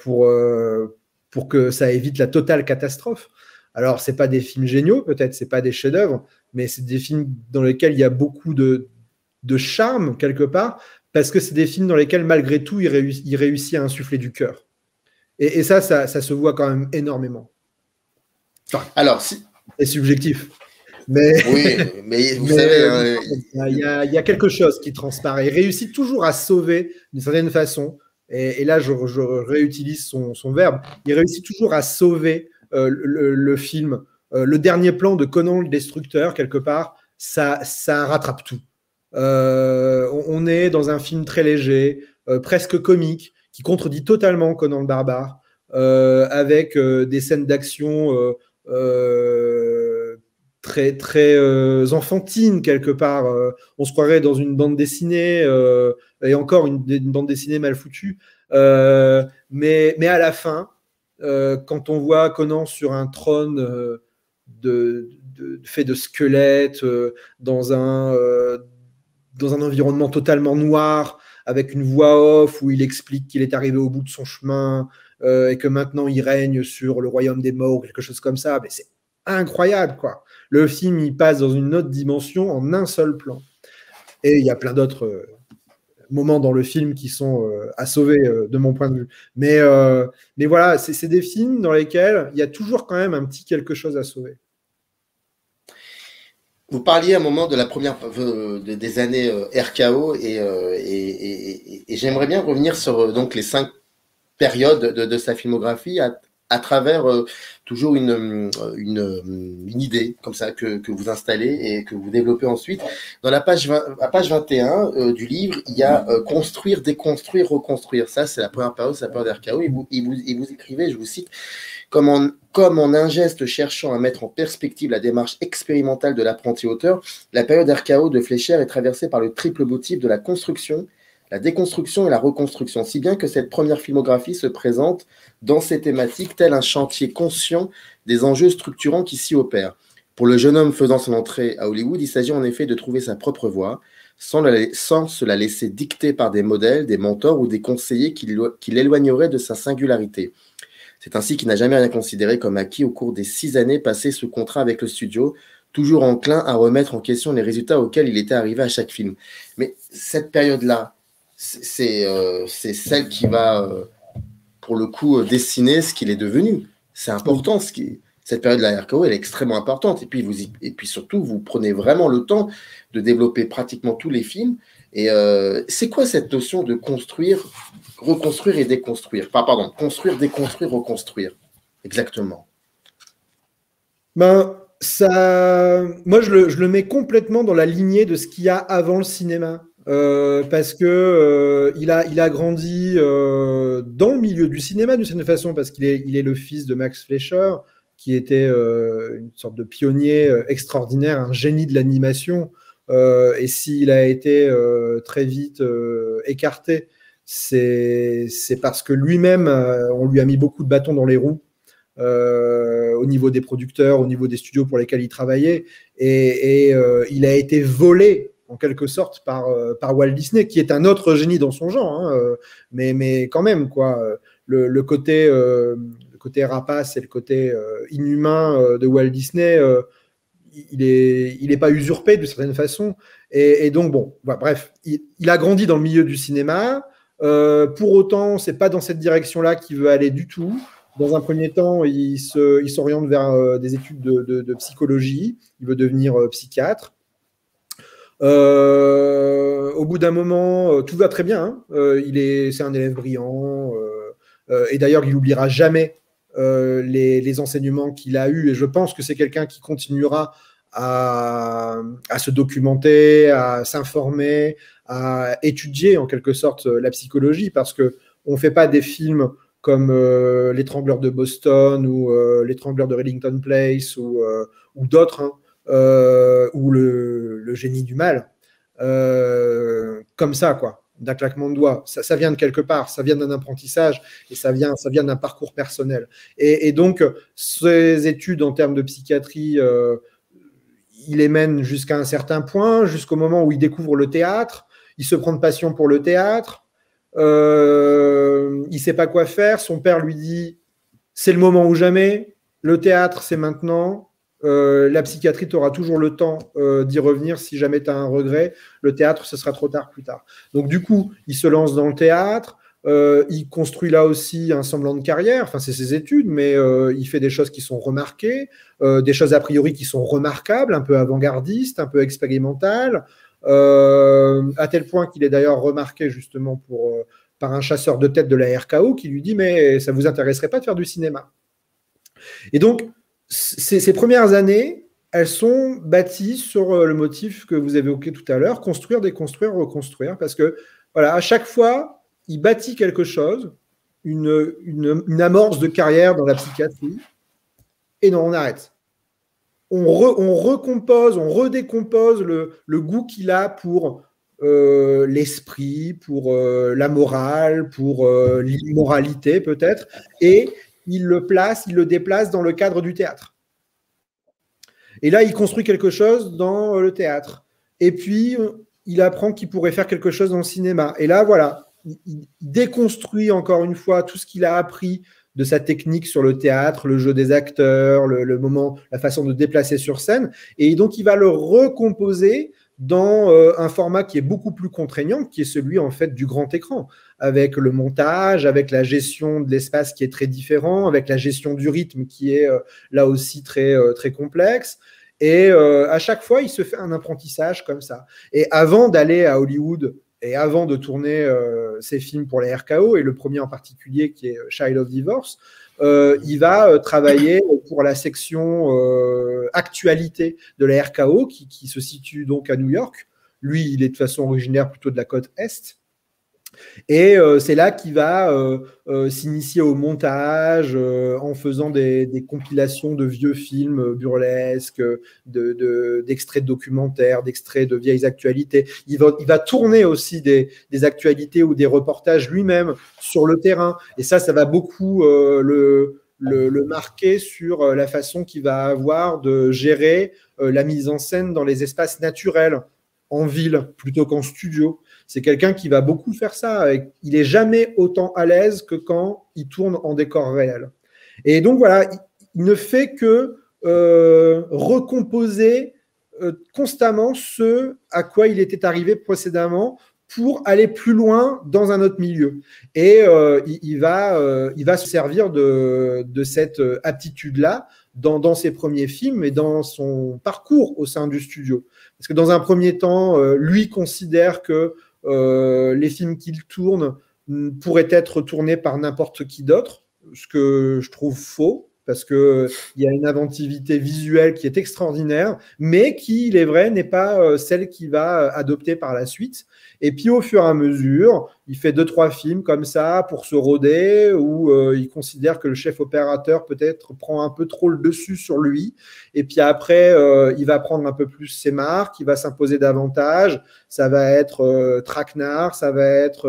pour que ça évite la totale catastrophe. Alors, ce n'est pas des films géniaux, peut-être, ce n'est pas des chefs-d'œuvre, mais c'est des films dans lesquels il y a beaucoup de charme, quelque part, parce que c'est des films dans lesquels, malgré tout, il réussit à insuffler du cœur. Et ça se voit quand même énormément. Enfin, alors, c'est subjectif. Mais, oui, mais vous savez... Il y a quelque chose qui transparaît. Il réussit toujours à sauver, d'une certaine façon, et là, je réutilise son verbe, il réussit toujours à sauver le film. Le dernier plan de Conan le Destructeur, quelque part, ça rattrape tout. On est dans un film très léger, presque comique, qui contredit totalement Conan le Barbare, avec des scènes d'action très, très enfantines quelque part. On se croirait dans une bande dessinée, et encore une bande dessinée mal foutue. Mais à la fin, quand on voit Conan sur un trône fait de squelettes, dans un environnement totalement noir, avec une voix off où il explique qu'il est arrivé au bout de son chemin, et que maintenant il règne sur le royaume des morts, quelque chose comme ça. Mais c'est incroyable, quoi. Le film, il passe dans une autre dimension en un seul plan. Et il y a plein d'autres moments dans le film qui sont à sauver de mon point de vue. Mais voilà, c'est des films dans lesquels il y a toujours quand même un petit quelque chose à sauver. Vous parliez à un moment de la première des années RKO et j'aimerais bien revenir sur donc les 5 périodes de sa filmographie à travers toujours une idée comme ça que vous installez et que vous développez ensuite. Dans la page 20, à page 21 du livre, il y a construire, déconstruire, reconstruire. Ça, c'est la première période, c'est la période RKO. Et vous écrivez, je vous cite, comme en un geste cherchant à mettre en perspective la démarche expérimentale de l'apprenti-auteur, la période RKO de Fleischer est traversée par le triple motif de la construction, la déconstruction et la reconstruction, si bien que cette première filmographie se présente dans ces thématiques tel un chantier conscient des enjeux structurants qui s'y opèrent. Pour le jeune homme faisant son entrée à Hollywood, il s'agit en effet de trouver sa propre voie, sans se la laisser dicter par des modèles, des mentors ou des conseillers qui l'éloigneraient de sa singularité. C'est ainsi qu'il n'a jamais rien considéré comme acquis au cours des 6 années passées sous contrat avec le studio, toujours enclin à remettre en question les résultats auxquels il était arrivé à chaque film. Mais cette période-là, c'est celle qui va, pour le coup, dessiner ce qu'il est devenu. C'est important. Cette période de la RKO, elle est extrêmement importante. Et puis surtout, vous prenez vraiment le temps de développer pratiquement tous les films. Et c'est quoi cette notion de construire, reconstruire et déconstruire? Pardon, construire, déconstruire, reconstruire. Exactement. Ben, moi, je le mets complètement dans la lignée de ce qu'il y a avant le cinéma. Parce que il a grandi dans le milieu du cinéma d'une certaine façon, parce qu'il est le fils de Max Fleischer, qui était une sorte de pionnier extraordinaire, un génie de l'animation. Et s'il a été très vite écarté, c'est parce que lui-même, on lui a mis beaucoup de bâtons dans les roues au niveau des producteurs, au niveau des studios pour lesquels il travaillait, et il a été volé en quelque sorte par Walt Disney, qui est un autre génie dans son genre, hein, mais quand même, quoi. Le côté rapace et le côté inhumain de Walt Disney, il est pas usurpé d'une certaine façon. Et donc, bon, bah, bref, il a grandi dans le milieu du cinéma. Pour autant, c'est pas dans cette direction-là qu'il veut aller du tout. Dans un premier temps, il s'oriente vers des études de psychologie. Il veut devenir psychiatre. Au bout d'un moment, tout va très bien, hein. C'est un élève brillant, et d'ailleurs, il n'oubliera jamais les enseignements qu'il a eus, et je pense que c'est quelqu'un qui continuera à se documenter, à s'informer, à étudier en quelque sorte la psychologie, parce qu'on ne fait pas des films comme L'étrangleur de Boston ou L'étrangleur de Reddington Place ou d'autres, hein. Ou le génie du mal, comme ça, quoi, d'un claquement de doigts. Ça vient de quelque part, ça vient d'un apprentissage, et ça vient d'un parcours personnel. Et donc, ces études en termes de psychiatrie, il les mène jusqu'à un certain point, jusqu'au moment où il découvre le théâtre, il se prend de passion pour le théâtre, il ne sait pas quoi faire, son père lui dit « c'est le moment ou jamais, le théâtre c'est maintenant ». La psychiatrie, tu auras toujours le temps d'y revenir si jamais tu as un regret. Le théâtre, ce sera trop tard plus tard. Donc, du coup, il se lance dans le théâtre. Il construit là aussi un semblant de carrière. Enfin, c'est ses études, mais il fait des choses qui sont remarquées, des choses a priori qui sont remarquables, un peu avant-gardistes, un peu expérimentales, à tel point qu'il est d'ailleurs remarqué justement par un chasseur de tête de la RKO qui lui dit « mais ça vous intéresserait pas de faire du cinéma ?» Et donc, ces premières années, elles sont bâties sur le motif que vous avez évoqué tout à l'heure, construire, déconstruire, reconstruire, parce que voilà, à chaque fois, il bâtit quelque chose, une amorce de carrière dans la psychiatrie, et non, on arrête. On recompose, on redécompose le goût qu'il a pour l'esprit, pour la morale, pour l'immoralité peut-être, et il le déplace dans le cadre du théâtre. Et là, il construit quelque chose dans le théâtre. Et puis, il apprend qu'il pourrait faire quelque chose dans le cinéma. Et là, voilà, il déconstruit encore une fois tout ce qu'il a appris de sa technique sur le théâtre, le jeu des acteurs, le moment, la façon de déplacer sur scène. Et donc, il va le recomposer dans un format qui est beaucoup plus contraignant, qui est celui, en fait, du grand écran, avec le montage, avec la gestion de l'espace qui est très différent, avec la gestion du rythme qui est là aussi très, très complexe. Et à chaque fois, il se fait un apprentissage comme ça. Et avant d'aller à Hollywood et avant de tourner ses films pour les RKO, et le premier en particulier qui est Child of Divorce, il va travailler pour la section actualité de la RKO qui se situe donc à New York. Lui, il est de toute façon originaire plutôt de la côte Est. Et c'est là qu'il va s'initier au montage en faisant des compilations de vieux films burlesques, d'extraits de documentaires, d'extraits de vieilles actualités. Il va tourner aussi des actualités ou des reportages lui-même sur le terrain. Et ça va beaucoup le marquer sur la façon qu'il va avoir de gérer la mise en scène dans les espaces naturels, en ville, plutôt qu'en studio. C'est quelqu'un qui va beaucoup faire ça. Il n'est jamais autant à l'aise que quand il tourne en décor réel. Et donc, voilà, il ne fait que recomposer constamment ce à quoi il était arrivé précédemment pour aller plus loin dans un autre milieu. Et il va se servir de cette aptitude-là dans ses premiers films et dans son parcours au sein du studio. Parce que dans un premier temps, lui considère que les films qu'il tourne pourraient être tournés par n'importe qui d'autre, ce que je trouve faux, parce qu'il y a une inventivité visuelle qui est extraordinaire, mais qui, il est vrai, n'est pas celle qu'il va adopter par la suite. Et puis, au fur et à mesure, il fait 2-3 films comme ça pour se roder, où il considère que le chef opérateur peut-être prend un peu trop le dessus sur lui. Et puis après, il va prendre un peu plus ses marques, il va s'imposer davantage. Ça va être Traquenard, ça va être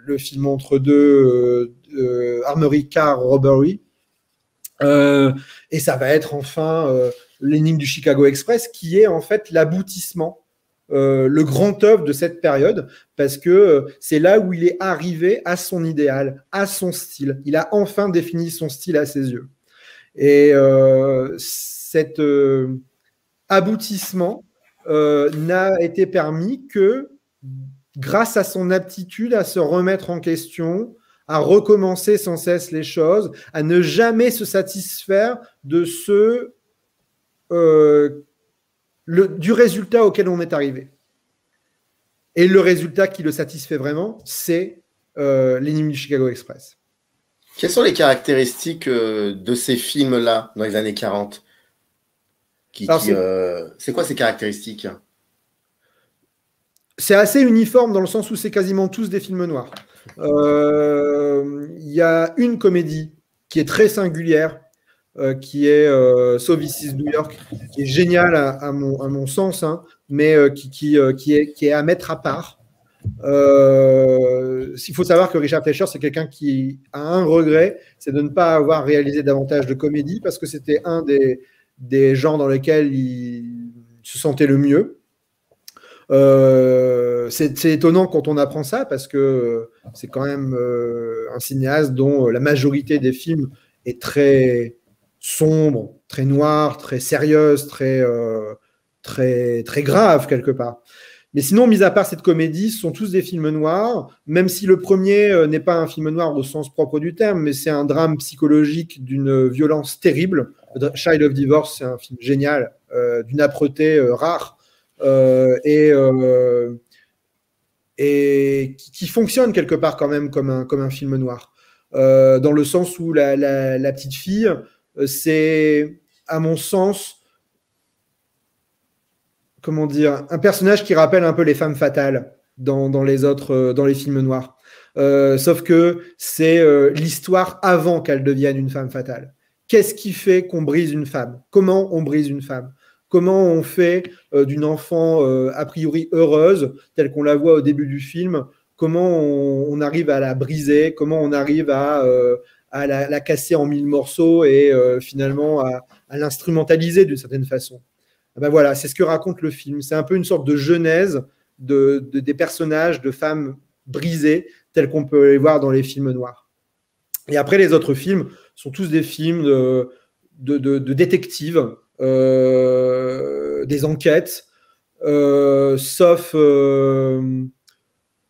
le film entre deux, Armory Car Robbery. Et ça va être enfin l'énigme du Chicago Express, qui est en fait l'aboutissement, le grand œuvre de cette période, parce que c'est là où il est arrivé à son idéal, à son style. Il a enfin défini son style à ses yeux. Et cet aboutissement n'a été permis que grâce à son aptitude à se remettre en question, à recommencer sans cesse les choses, à ne jamais se satisfaire de du résultat auquel on est arrivé. Et le résultat qui le satisfait vraiment, c'est l'énigme du Chicago Express. Quelles sont les caractéristiques de ces films-là dans les années 40 c'est quoi ces caractéristiques? C'est assez uniforme dans le sens où c'est quasiment tous des films noirs. Il y a une comédie qui est très singulière, qui est So This Is New York, qui est géniale à mon sens, hein, mais qui est à mettre à part. Il faut savoir que Richard Fleischer, c'est quelqu'un qui a un regret, c'est de ne pas avoir réalisé davantage de comédie, parce que c'était un des genres dans lesquels il se sentait le mieux. C'est étonnant quand on apprend ça, parce que c'est quand même un cinéaste dont la majorité des films est très sombre, très noire, très sérieuse, très grave quelque part. Mais sinon, mis à part cette comédie, ce sont tous des films noirs, même si le premier n'est pas un film noir au sens propre du terme, mais c'est un drame psychologique d'une violence terrible. Child of Divorce, c'est un film génial, d'une âpreté rare, et qui fonctionne quelque part quand même comme un film noir, dans le sens où la petite fille c'est, à mon sens, comment dire, un personnage qui rappelle un peu les femmes fatales dans les films noirs. Sauf que c'est l'histoire avant qu'elle devienne une femme fatale. Qu'est-ce qui fait qu'on brise une femme? Comment on brise une femme? Comment on fait d'une enfant a priori heureuse, telle qu'on la voit au début du film, comment on arrive à la briser, comment on arrive à la casser en mille morceaux et finalement à l'instrumentaliser d'une certaine façon. Ben voilà, c'est ce que raconte le film. C'est un peu une sorte de genèse des personnages, de femmes brisées, tels qu'on peut les voir dans les films noirs. Et après, les autres films sont tous des films de détectives, des enquêtes, sauf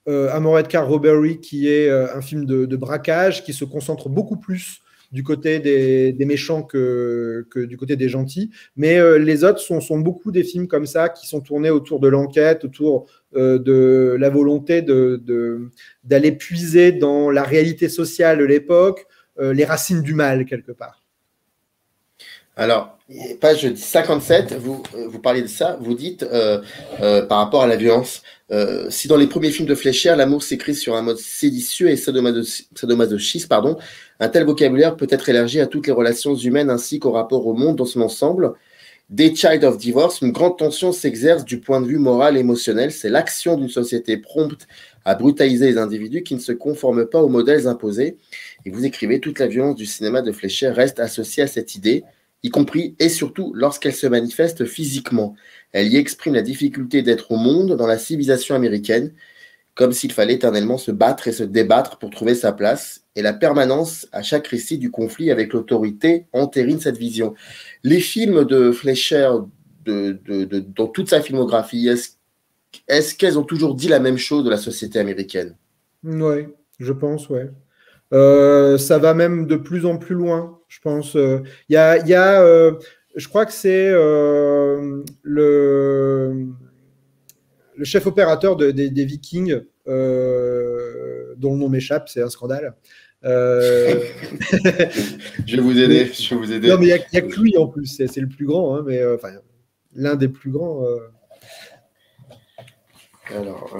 Armored Car Robbery, qui est un film de braquage, qui se concentre beaucoup plus du côté des méchants que du côté des gentils. Mais les autres sont beaucoup des films comme ça, qui sont tournés autour de l'enquête, autour de la volonté d'aller puiser dans la réalité sociale de l'époque, les racines du mal, quelque part. Alors, page 57, vous parlez de ça, vous dites, par rapport à la violence, si dans les premiers films de Fleischer, l'amour s'écrit sur un mode séditieux et sadomasochiste, un tel vocabulaire peut être élargi à toutes les relations humaines ainsi qu'au rapport au monde dans son ensemble. Dès Child of Divorce, une grande tension s'exerce du point de vue moral et émotionnel. C'est l'action d'une société prompte à brutaliser les individus qui ne se conforment pas aux modèles imposés. Et vous écrivez, toute la violence du cinéma de Fleischer reste associée à cette idée, y compris et surtout lorsqu'elle se manifeste physiquement. Elle y exprime la difficulté d'être au monde dans la civilisation américaine, comme s'il fallait éternellement se battre et se débattre pour trouver sa place, et la permanence à chaque récit du conflit avec l'autorité entérine cette vision. Les films de Fleischer, dans toute sa filmographie, est-ce qu'elles ont toujours dit la même chose de la société américaine? Oui, je pense, ouais. Ça va même de plus en plus loin, je pense. Je crois que c'est le chef opérateur des Vikings, dont le nom m'échappe, c'est un scandale. Je vais vous aider. Non, mais il n'y a que lui en plus, c'est le plus grand, hein, mais l'un des plus grands. Alors,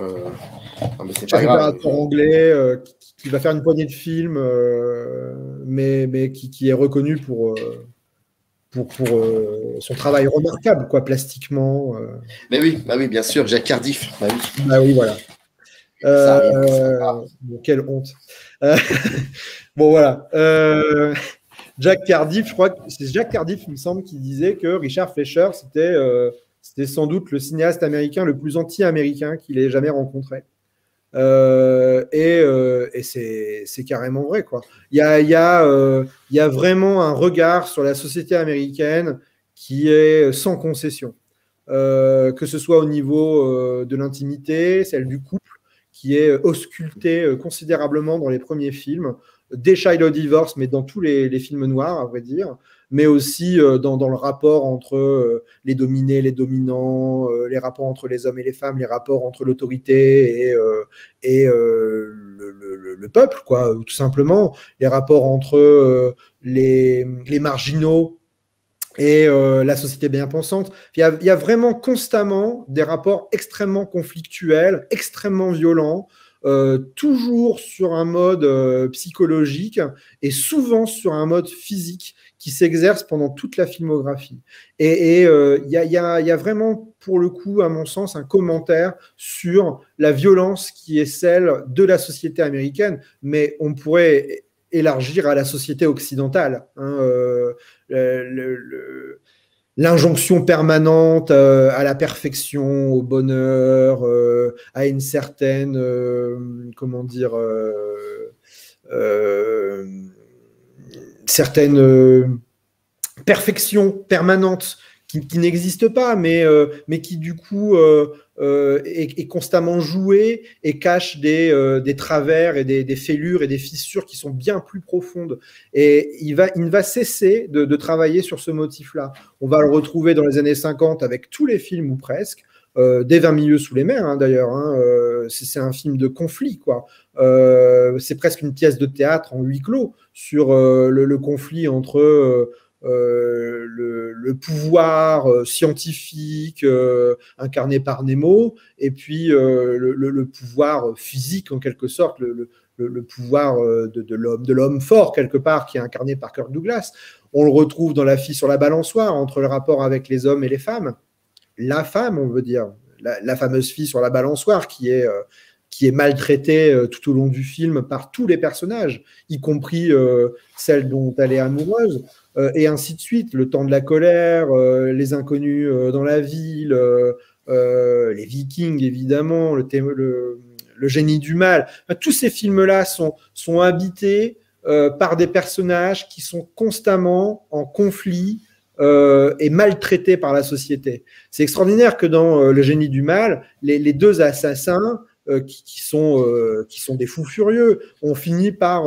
non, mais c'est chef pas grave. opérateur anglais qui va faire une poignée de films, mais qui est reconnu pour son travail remarquable, quoi, plastiquement. Mais oui, bah oui, bien sûr, Jack Cardiff. Bah oui, bah oui, voilà. Bon, quelle honte. Bon, voilà. Jack Cardiff, je crois que c'est Jack Cardiff, il me semble, qui disait que Richard Fleischer, c'était sans doute le cinéaste américain le plus anti-américain qu'il ait jamais rencontré. Et c'est carrément vrai, quoi. Il y a vraiment un regard sur la société américaine qui est sans concession, que ce soit au niveau de l'intimité, celle du couple, qui est auscultée considérablement dans les premiers films, des Child of Divorce, mais dans tous les films noirs, à vrai dire, mais aussi dans le rapport entre les dominés, les dominants, les rapports entre les hommes et les femmes, les rapports entre l'autorité et le peuple, quoi, tout simplement, les rapports entre les marginaux et la société bien pensante. Il y a vraiment constamment des rapports extrêmement conflictuels, extrêmement violents, toujours sur un mode psychologique et souvent sur un mode physique qui s'exerce pendant toute la filmographie. Et il y a vraiment, pour le coup, à mon sens, un commentaire sur la violence qui est celle de la société américaine, mais on pourrait élargir à la société occidentale. L'injonction permanente à la perfection, au bonheur, à une certaine, certaine perfection permanente qui n'existe pas, mais qui du coup est constamment jouée et cache des travers et des fêlures et des fissures qui sont bien plus profondes. Et il ne va cesser de travailler sur ce motif-là. On va le retrouver dans les années 50 avec tous les films ou presque, dès 20 milieux sous les mers, hein, d'ailleurs. C'est un film de conflit, quoi. C'est presque une pièce de théâtre en huis clos sur le conflit entre le pouvoir scientifique incarné par Nemo, et puis le pouvoir physique en quelque sorte, le pouvoir de l'homme fort quelque part qui est incarné par Kirk Douglas. On le retrouve dans La fille sur la balançoire, entre le rapport avec les hommes et les femmes. La femme, on veut dire, la fameuse fille sur la balançoire qui est maltraitée tout au long du film par tous les personnages, y compris celle dont elle est amoureuse, et ainsi de suite. Le temps de la colère, les inconnus dans la ville, les Vikings, évidemment, le génie du mal. Enfin, tous ces films-là sont habités par des personnages qui sont constamment en conflit et maltraités par la société. C'est extraordinaire que dans Le génie du mal, les deux assassins qui sont des fous furieux, on finit par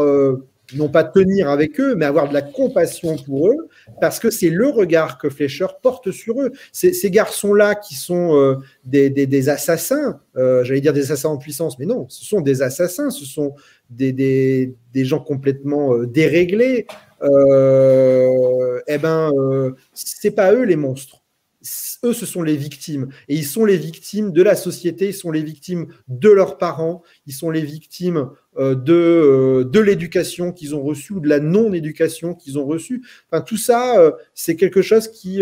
non pas tenir avec eux, mais avoir de la compassion pour eux, parce que c'est le regard que Fleischer porte sur eux. Ces garçons-là qui sont des assassins, j'allais dire des assassins en puissance, mais non, ce sont des assassins, ce sont des gens complètement déréglés. C'est pas eux les monstres. Eux, ce sont les victimes. Et ils sont les victimes de la société, ils sont les victimes de leurs parents, ils sont les victimes de l'éducation qu'ils ont reçue ou de la non-éducation qu'ils ont reçue. Enfin, tout ça, c'est quelque chose qui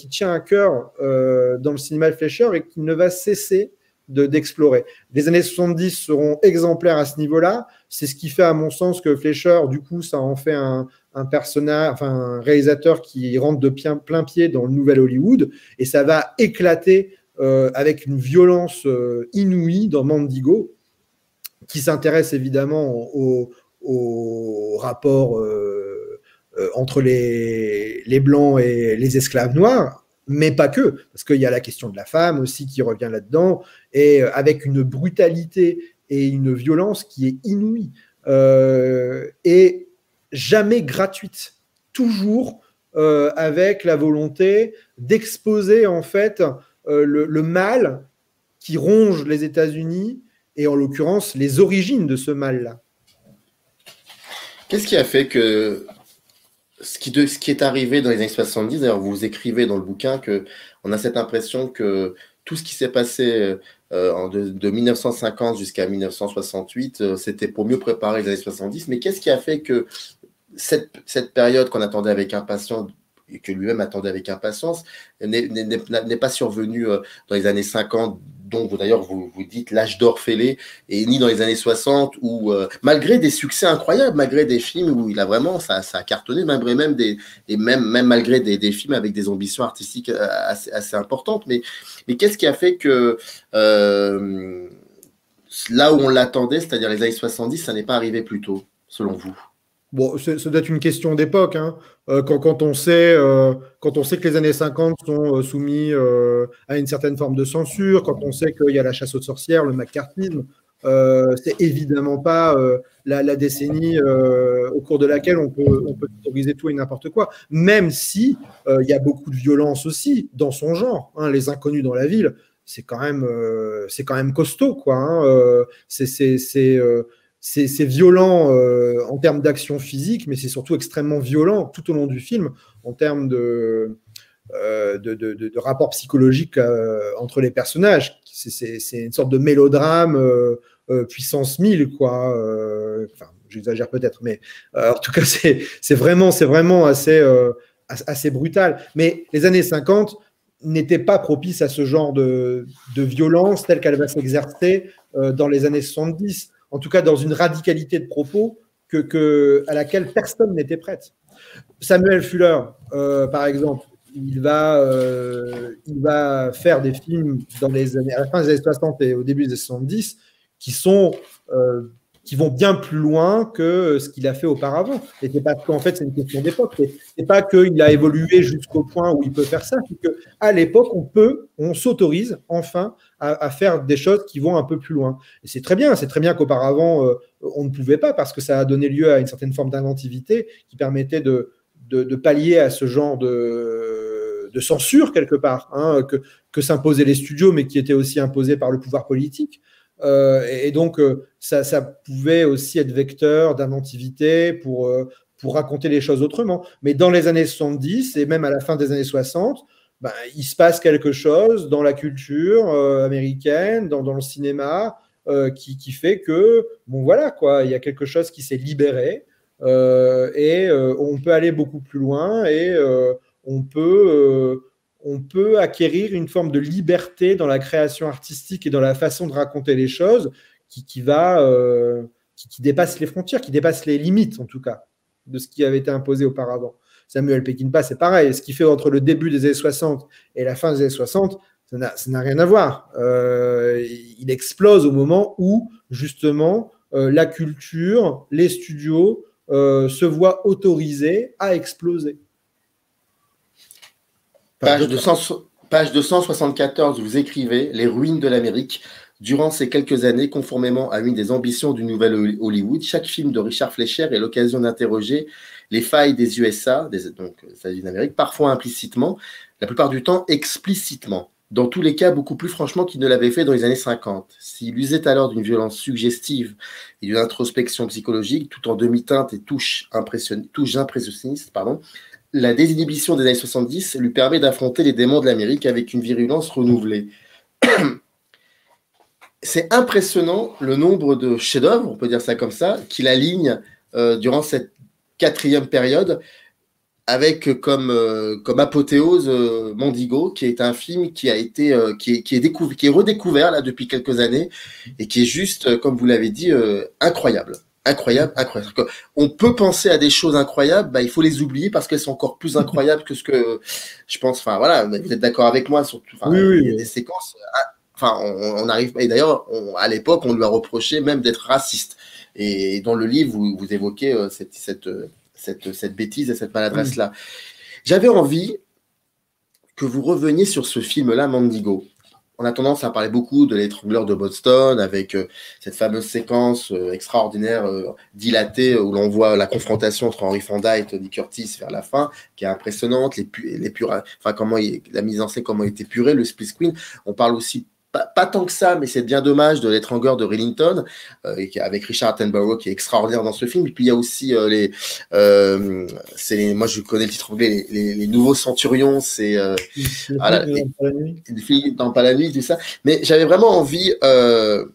tient à cœur dans le cinéma de Fleischer et qui ne va cesser d'explorer. Les années 70 seront exemplaires à ce niveau-là. C'est ce qui fait, à mon sens, que Fleischer, du coup, ça en fait un personnage, enfin un réalisateur qui rentre de plein pied dans le nouvel Hollywood, et ça va éclater avec une violence inouïe dans Mandigo, qui s'intéresse évidemment au rapport entre les Blancs et les esclaves noirs, mais pas que, parce qu'il y a la question de la femme aussi qui revient là-dedans, et avec une brutalité et une violence qui est inouïe, et jamais gratuite, toujours avec la volonté d'exposer en fait le mal qui ronge les États-Unis, et en l'occurrence les origines de ce mal-là. Qu'est-ce qui a fait que ce qui est arrivé dans les années 70, d'ailleurs vous écrivez dans le bouquin qu'on a cette impression que tout ce qui s'est passé de 1950 jusqu'à 1968, c'était pour mieux préparer les années 70, mais qu'est-ce qui a fait que cette période qu'on attendait avec impatience, et que lui-même attendait avec impatience, n'est pas survenue dans les années 50, dont d'ailleurs vous dites l'âge d'or fêlé, et ni dans les années 60, où malgré des succès incroyables, malgré des films où il a vraiment, ça a cartonné, même malgré des films avec des ambitions artistiques assez importantes, mais qu'est-ce qui a fait que là où on l'attendait, c'est-à-dire les années 70, ça n'est pas arrivé plus tôt, selon vous? Bon, ça doit être une question d'époque, hein. Quand on sait que les années 50 sont soumis à une certaine forme de censure, quand on sait qu'il y a la chasse aux sorcières, le macartisme, c'est évidemment pas la décennie au cours de laquelle on peut autoriser tout et n'importe quoi, même si il y a beaucoup de violence aussi dans son genre, hein. Les inconnus dans la ville, c'est quand même costaud, quoi, hein. C'est violent en termes d'action physique, mais c'est surtout extrêmement violent tout au long du film en termes de rapport psychologique entre les personnages. C'est une sorte de mélodrame puissance 1000, quoi. Enfin, j'exagère peut-être, mais en tout cas, c'est vraiment assez brutal. Mais les années 50 n'étaient pas propices à ce genre de violence telle qu'elle va s'exercer dans les années 70. En tout cas dans une radicalité de propos à laquelle personne n'était prête. Samuel Fuller, par exemple, il va faire des films à la fin des années 60 et au début des années 70 qui vont bien plus loin que ce qu'il a fait auparavant. Et c'est pas qu'en fait c'est une question d'époque. C'est pas qu'il a évolué jusqu'au point où il peut faire ça, c'est qu'à l'époque on s'autorise enfin à faire des choses qui vont un peu plus loin. Et c'est très bien qu'auparavant on ne pouvait pas, parce que ça a donné lieu à une certaine forme d'inventivité qui permettait de pallier à ce genre de censure quelque part, hein, que s'imposaient les studios, mais qui était aussi imposé par le pouvoir politique. Et donc, ça pouvait aussi être vecteur d'inventivité pour pour raconter les choses autrement. Mais dans les années 70 et même à la fin des années 60, ben, il se passe quelque chose dans la culture américaine, dans le cinéma, qui fait que, bon voilà, quoi, il y a quelque chose qui s'est libéré et on peut aller beaucoup plus loin et on peut acquérir une forme de liberté dans la création artistique et dans la façon de raconter les choses qui dépasse les frontières, qui dépasse les limites, en tout cas, de ce qui avait été imposé auparavant. Samuel Peckinpah, c'est pareil. Ce qui fait entre le début des années 60 et la fin des années 60, ça n'a rien à voir. Il explose au moment où, justement, la culture, les studios se voient autorisés à exploser. Page 274, vous écrivez « Les ruines de l'Amérique ». Durant ces quelques années, conformément à une des ambitions du nouvel Hollywood, chaque film de Richard Fleischer est l'occasion d'interroger les failles des USA, donc les États-Unis d'Amérique, parfois implicitement, la plupart du temps explicitement. Dans tous les cas, beaucoup plus franchement qu'il ne l'avait fait dans les années 50. S'il usait alors d'une violence suggestive et d'une introspection psychologique, tout en demi-teinte et touche impressionniste, la désinhibition des années 70 lui permet d'affronter les démons de l'Amérique avec une virulence renouvelée. C'est impressionnant le nombre de chefs-d'œuvre, on peut dire ça comme ça, qu'il aligne durant cette 4e période, avec comme apothéose Mondigo, qui est un film qui a été qui est redécouvert là depuis quelques années et qui est juste, comme vous l'avez dit, incroyable. On peut penser à des choses incroyables, il faut les oublier parce qu'elles sont encore plus incroyables que ce que je pense. Enfin voilà, vous êtes d'accord avec moi surtout. Oui. Il y a des séquences. On arrive, et d'ailleurs, à l'époque, on lui a reproché même d'être raciste. Et dans le livre, vous évoquez cette bêtise et cette maladresse-là. J'avais envie que vous reveniez sur ce film-là, Mondigo. On a tendance à parler beaucoup de l'étrangleur de Boston, avec cette fameuse séquence extraordinaire, dilatée, où l'on voit la confrontation entre Henry Fonda et Tony Curtis vers la fin, qui est impressionnante, la mise en scène, comment il est épuré, le split screen. On parle aussi pas tant que ça, mais c'est bien dommage, de l'étrangleur de Rillington, avec Richard Attenborough, qui est extraordinaire dans ce film. Et puis il y a aussi moi je connais le titre anglais, les nouveaux centurions, c'est les filles dans Pas la nuit, tout ça. Mais j'avais vraiment envie, alors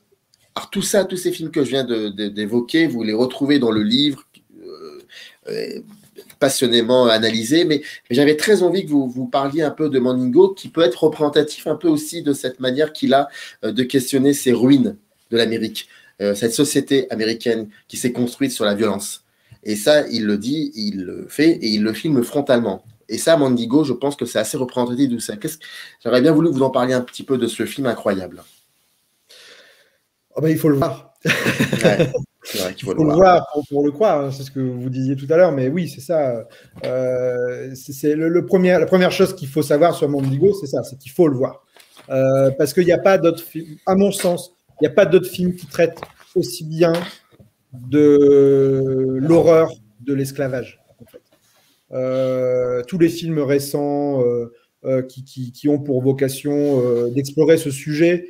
tous ces films que je viens d'évoquer, vous les retrouvez dans le livre, passionnément analysé, mais j'avais très envie que vous parliez un peu de Mondigo, qui peut être représentatif un peu aussi de cette manière qu'il a de questionner ces ruines de l'Amérique, cette société américaine qui s'est construite sur la violence. Et ça, il le dit, il le fait, et il le filme frontalement. Et ça, Mondigo, je pense que c'est assez représentatif de ça. J'aurais bien voulu que vous en parliez un petit peu de ce film incroyable. Il faut le voir. Ouais. C'est vrai qu'il faut le voir pour le croire, hein, c'est ce que vous disiez tout à l'heure, mais oui, c'est ça. C'est la première chose qu'il faut savoir sur Mondigo, c'est ça, c'est qu'il faut le voir. Parce qu'il n'y a pas d'autres films, à mon sens, il n'y a pas d'autres films qui traitent aussi bien de l'horreur de l'esclavage. En fait. Tous les films récents qui ont pour vocation d'explorer ce sujet,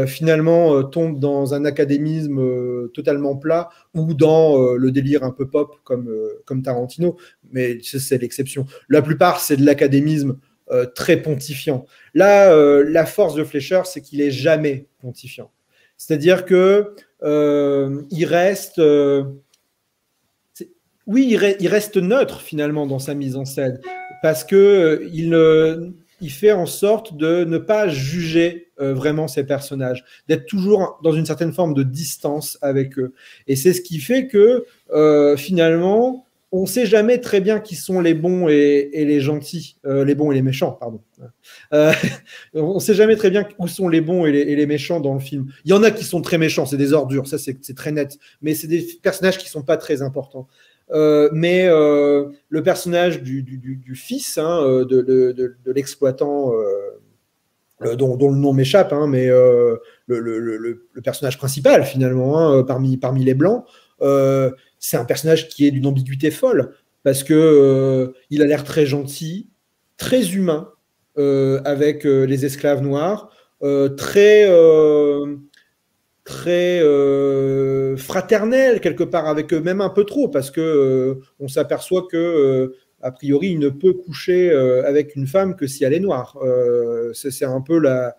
finalement tombe dans un académisme totalement plat ou dans le délire un peu pop comme Tarantino, mais c'est l'exception. La plupart, c'est de l'académisme très pontifiant. Là, la force de Fleischer, c'est qu'il est jamais pontifiant. C'est-à-dire que il reste... il reste neutre finalement dans sa mise en scène parce que il fait en sorte de ne pas juger vraiment ces personnages, d'être toujours dans une certaine forme de distance avec eux. Et c'est ce qui fait que finalement, on ne sait jamais très bien qui sont les bons et les gentils, les bons et les méchants, pardon. On ne sait jamais très bien où sont les bons et les méchants dans le film. Il y en a qui sont très méchants, c'est des ordures, ça c'est très net, mais c'est des personnages qui ne sont pas très importants. Mais le personnage du fils de l'exploitant dont le nom m'échappe, mais le personnage principal finalement parmi les blancs, c'est un personnage qui est d'une ambiguïté folle parce que il a l'air très gentil, très humain avec les esclaves noirs, très très fraternel quelque part avec eux, même un peu trop, parce que on s'aperçoit que a priori il ne peut coucher avec une femme que si elle est noire. C'est un peu la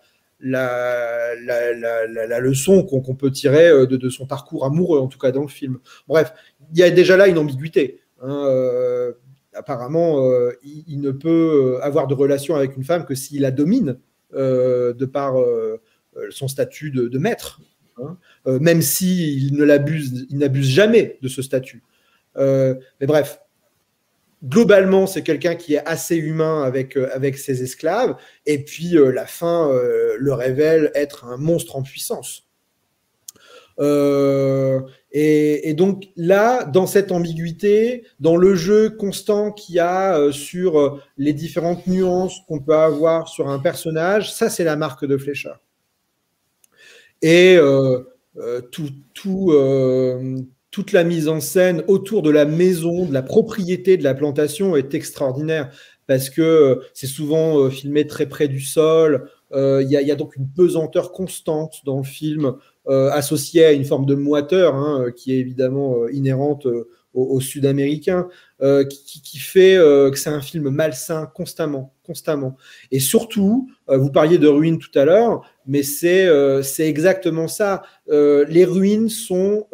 leçon qu'on peut tirer de son parcours amoureux, en tout cas dans le film. Bref, il y a déjà là une ambiguïté. Hein, apparemment, il ne peut avoir de relation avec une femme que s'il la domine de par son statut de maître. Hein, même s'il n'abuse jamais de ce statut. Mais bref, globalement, c'est quelqu'un qui est assez humain avec ses esclaves, et puis la fin le révèle être un monstre en puissance. Et donc là, dans cette ambiguïté, dans le jeu constant qu'il y a sur les différentes nuances qu'on peut avoir sur un personnage, ça c'est la marque de Fleischer. Et toute la mise en scène autour de la maison, de la propriété de la plantation est extraordinaire parce que c'est souvent filmé très près du sol. Il y a donc une pesanteur constante dans le film associée à une forme de moiteur qui est évidemment inhérente aux Sud-Américains, qui fait que c'est un film malsain constamment. Et surtout, vous parliez de ruines tout à l'heure, mais c'est exactement ça. Les ruines sont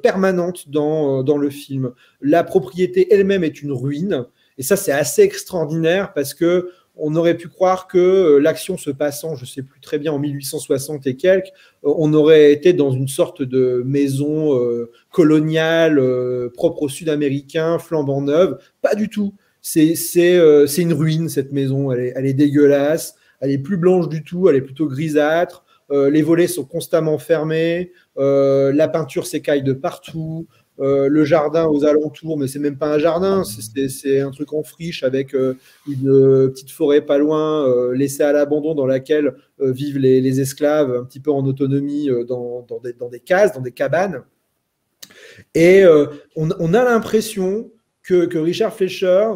permanentes dans le film. La propriété elle-même est une ruine, et ça c'est assez extraordinaire parce que on aurait pu croire que l'action se passant, je ne sais plus très bien, en 1860 et quelques, on aurait été dans une sorte de maison coloniale propre aux Sud-Américains, flambant neuve. Pas du tout. C'est une ruine, cette maison. Elle est dégueulasse. Elle est plus blanche du tout. Elle est plutôt grisâtre. Les volets sont constamment fermés. La peinture s'écaille de partout. Le jardin aux alentours, mais c'est même pas un jardin, c'est un truc en friche avec une petite forêt pas loin, laissée à l'abandon, dans laquelle vivent les esclaves un petit peu en autonomie dans des cases, dans des cabanes. Et on a l'impression que Richard Fleischer,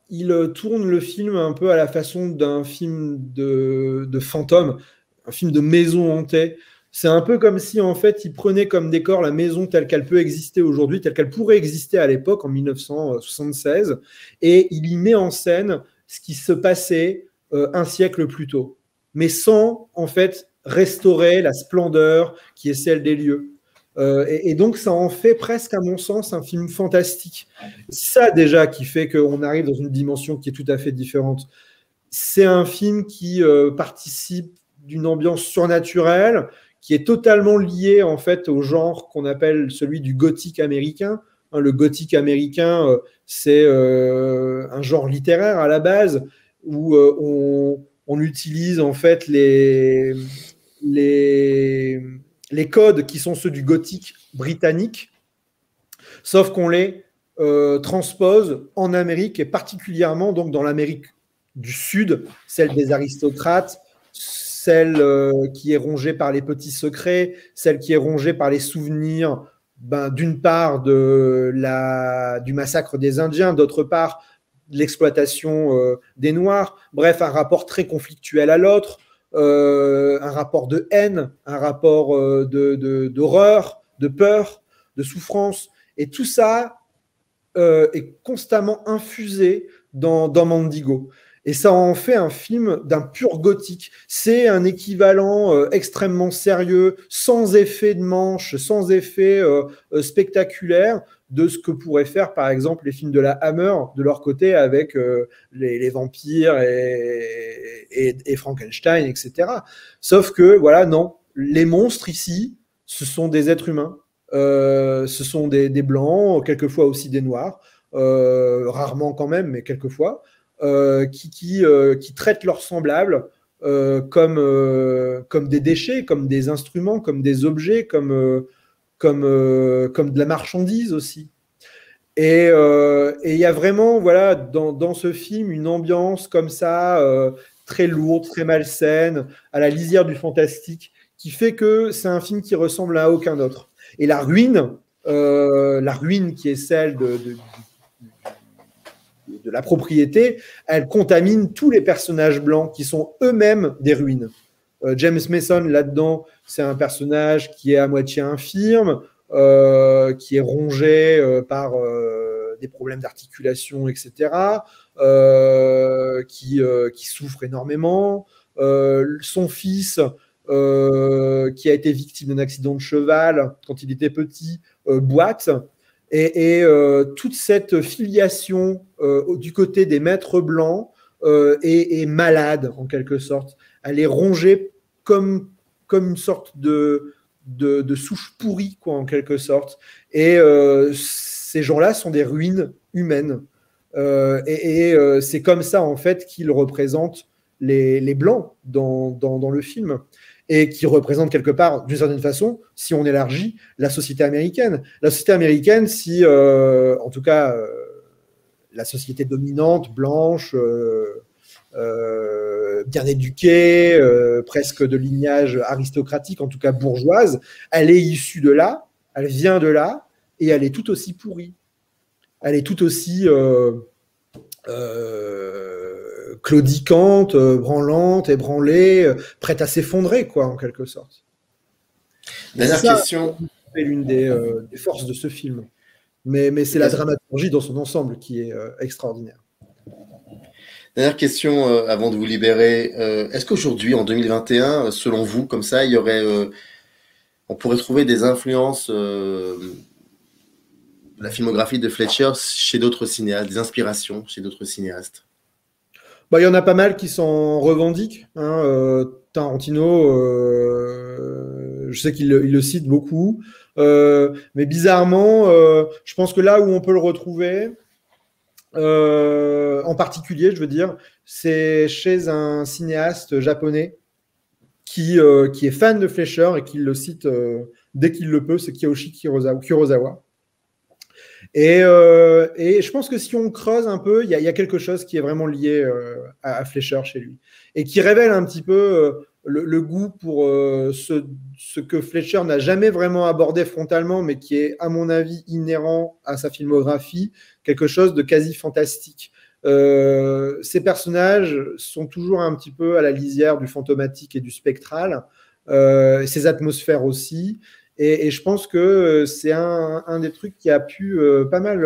il tourne le film un peu à la façon d'un film de fantôme, un film de maison hantée. C'est un peu comme si, en fait, il prenait comme décor la maison telle qu'elle peut exister aujourd'hui, telle qu'elle pourrait exister à l'époque, en 1976, et il y met en scène ce qui se passait un siècle plus tôt, mais sans, en fait, restaurer la splendeur qui est celle des lieux. Et donc, ça en fait presque, à mon sens, un film fantastique. Ça, déjà, qui fait qu'on arrive dans une dimension qui est tout à fait différente. C'est un film qui participe d'une ambiance surnaturelle, qui est totalement lié en fait au genre qu'on appelle celui du gothique américain. Le gothique américain, c'est un genre littéraire à la base où on utilise en fait les codes qui sont ceux du gothique britannique, sauf qu'on les transpose en Amérique, et particulièrement donc dans l'Amérique du Sud, celle des aristocrates, celle qui est rongée par les petits secrets, celle qui est rongée par les souvenirs, d'une part du massacre des Indiens, d'autre part de l'exploitation des Noirs. Bref, un rapport très conflictuel à l'autre, un rapport de haine, un rapport d'horreur, de peur, de souffrance. Et tout ça est constamment infusé dans Mandingo. Et ça en fait un film d'un pur gothique. C'est un équivalent extrêmement sérieux, sans effet de manche, sans effet spectaculaire de ce que pourraient faire, par exemple, les films de la Hammer de leur côté avec les vampires et Frankenstein, etc. Sauf que, voilà, non. Les monstres ici, ce sont des êtres humains. Ce sont des blancs, quelquefois aussi des noirs, rarement quand même, mais quelquefois. Qui traitent leurs semblables comme des déchets, comme des instruments, comme des objets, comme de la marchandise aussi. Et il y a vraiment, voilà, dans ce film, une ambiance comme ça, très lourde, très malsaine, à la lisière du fantastique, qui fait que c'est un film qui ressemble à aucun autre. Et la ruine qui est celle de la propriété, elle contamine tous les personnages blancs qui sont eux-mêmes des ruines. James Mason, là-dedans, c'est un personnage qui est à moitié infirme, qui est rongé par des problèmes d'articulation, etc., qui souffre énormément. Son fils, qui a été victime d'un accident de cheval quand il était petit, boite. Et toute cette filiation du côté des maîtres blancs est malade, en quelque sorte. Elle est rongée comme une sorte de souche pourrie, quoi, en quelque sorte. Et ces gens-là sont des ruines humaines. C'est comme ça, en fait, qu'ils représentent les Blancs dans le film. Et qui représentent quelque part, d'une certaine façon, si on élargit, la société américaine. La société américaine, si, en tout cas, la société dominante, blanche, bien éduquée, presque de lignage aristocratique, en tout cas bourgeoise, elle est issue de là, elle vient de là, et elle est tout aussi pourrie. Elle est tout aussi claudicante, branlante, ébranlée, prête à s'effondrer, quoi, en quelque sorte. Dernière question. C'est l'une des forces de ce film. Mais c'est la dramaturgie dans son ensemble qui est extraordinaire. Dernière question avant de vous libérer. Est-ce qu'aujourd'hui, en 2021, selon vous, comme ça, il y aurait, on pourrait trouver des influences de la filmographie de Fletcher chez d'autres cinéastes, des inspirations chez d'autres cinéastes? Bah, il y en a pas mal qui s'en revendiquent. Tarantino, je sais qu'il le cite beaucoup. Mais bizarrement, je pense que là où on peut le retrouver, en particulier, je veux dire, c'est chez un cinéaste japonais qui est fan de Fleischer et qui le cite dès qu'il le peut, c'est Kiyoshi Kurosawa. Et je pense que si on creuse un peu, il y a quelque chose qui est vraiment lié à Fleischer chez lui et qui révèle un petit peu le goût pour ce que Fleischer n'a jamais vraiment abordé frontalement, mais qui est, à mon avis, inhérent à sa filmographie, quelque chose de quasi fantastique. Ces personnages sont toujours un petit peu à la lisière du fantomatique et du spectral, ces atmosphères aussi. Et je pense que c'est un des trucs qui a pu pas mal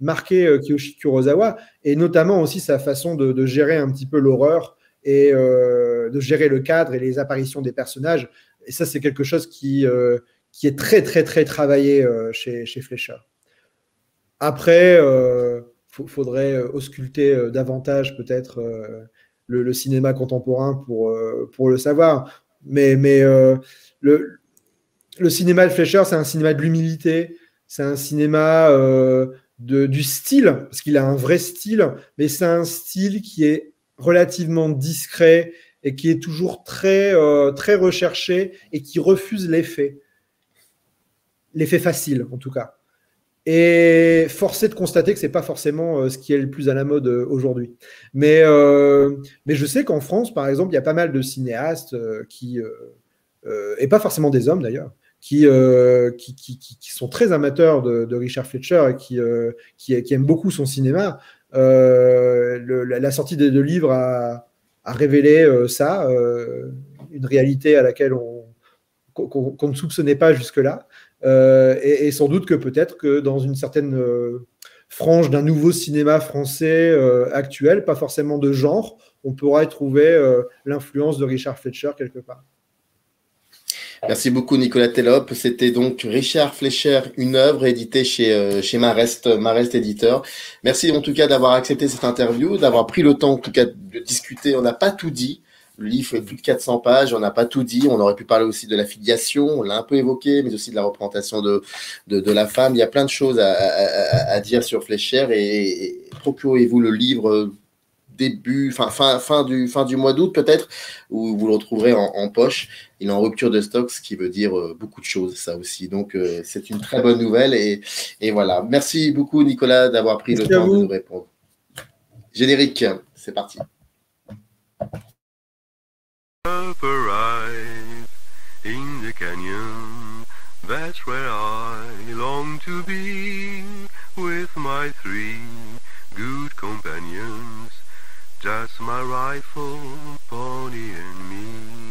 marquer Kiyoshi Kurosawa, et notamment aussi sa façon de gérer un petit peu l'horreur et de gérer le cadre et les apparitions des personnages. Et ça, c'est quelque chose qui est très, très, très travaillé chez Fleischer. Après, faudrait ausculter davantage peut-être le cinéma contemporain pour le savoir. Mais le cinéma de Fleischer, c'est un cinéma de l'humilité, c'est un cinéma du style, parce qu'il a un vrai style, mais c'est un style qui est relativement discret et qui est toujours très, très recherché et qui refuse l'effet facile en tout cas. Et forcé de constater que c'est pas forcément ce qui est le plus à la mode aujourd'hui. Mais je sais qu'en France, par exemple, il y a pas mal de cinéastes et pas forcément des hommes d'ailleurs, qui sont très amateurs de Richard Fleischer et qui aiment beaucoup son cinéma. La sortie de livres a révélé ça, une réalité à laquelle qu'on ne soupçonnait pas jusque-là. Et sans doute que peut-être que dans une certaine frange d'un nouveau cinéma français actuel, pas forcément de genre, on pourra y trouver l'influence de Richard Fleischer quelque part. Merci beaucoup Nicolas Telop. C'était donc Richard Fleischer, une œuvre éditée chez Marest éditeur. Merci en tout cas d'avoir accepté cette interview, d'avoir pris le temps en tout cas de discuter. On n'a pas tout dit. Le livre fait plus de 400 pages, on n'a pas tout dit. On aurait pu parler aussi de la filiation, on l'a un peu évoqué, mais aussi de la représentation de la femme. Il y a plein de choses à dire sur Fleischer et procurez-vous le livre fin du mois d'août peut-être, où vous le retrouverez en poche. Il est en rupture de stock, ce qui veut dire beaucoup de choses, ça aussi. Donc, c'est une très bonne nouvelle. Et voilà. Merci beaucoup, Nicolas, d'avoir pris le temps de nous répondre. Générique, c'est parti. In the canyon, that's where I long to be, with my 3 good companions, just my rifle, pony and me.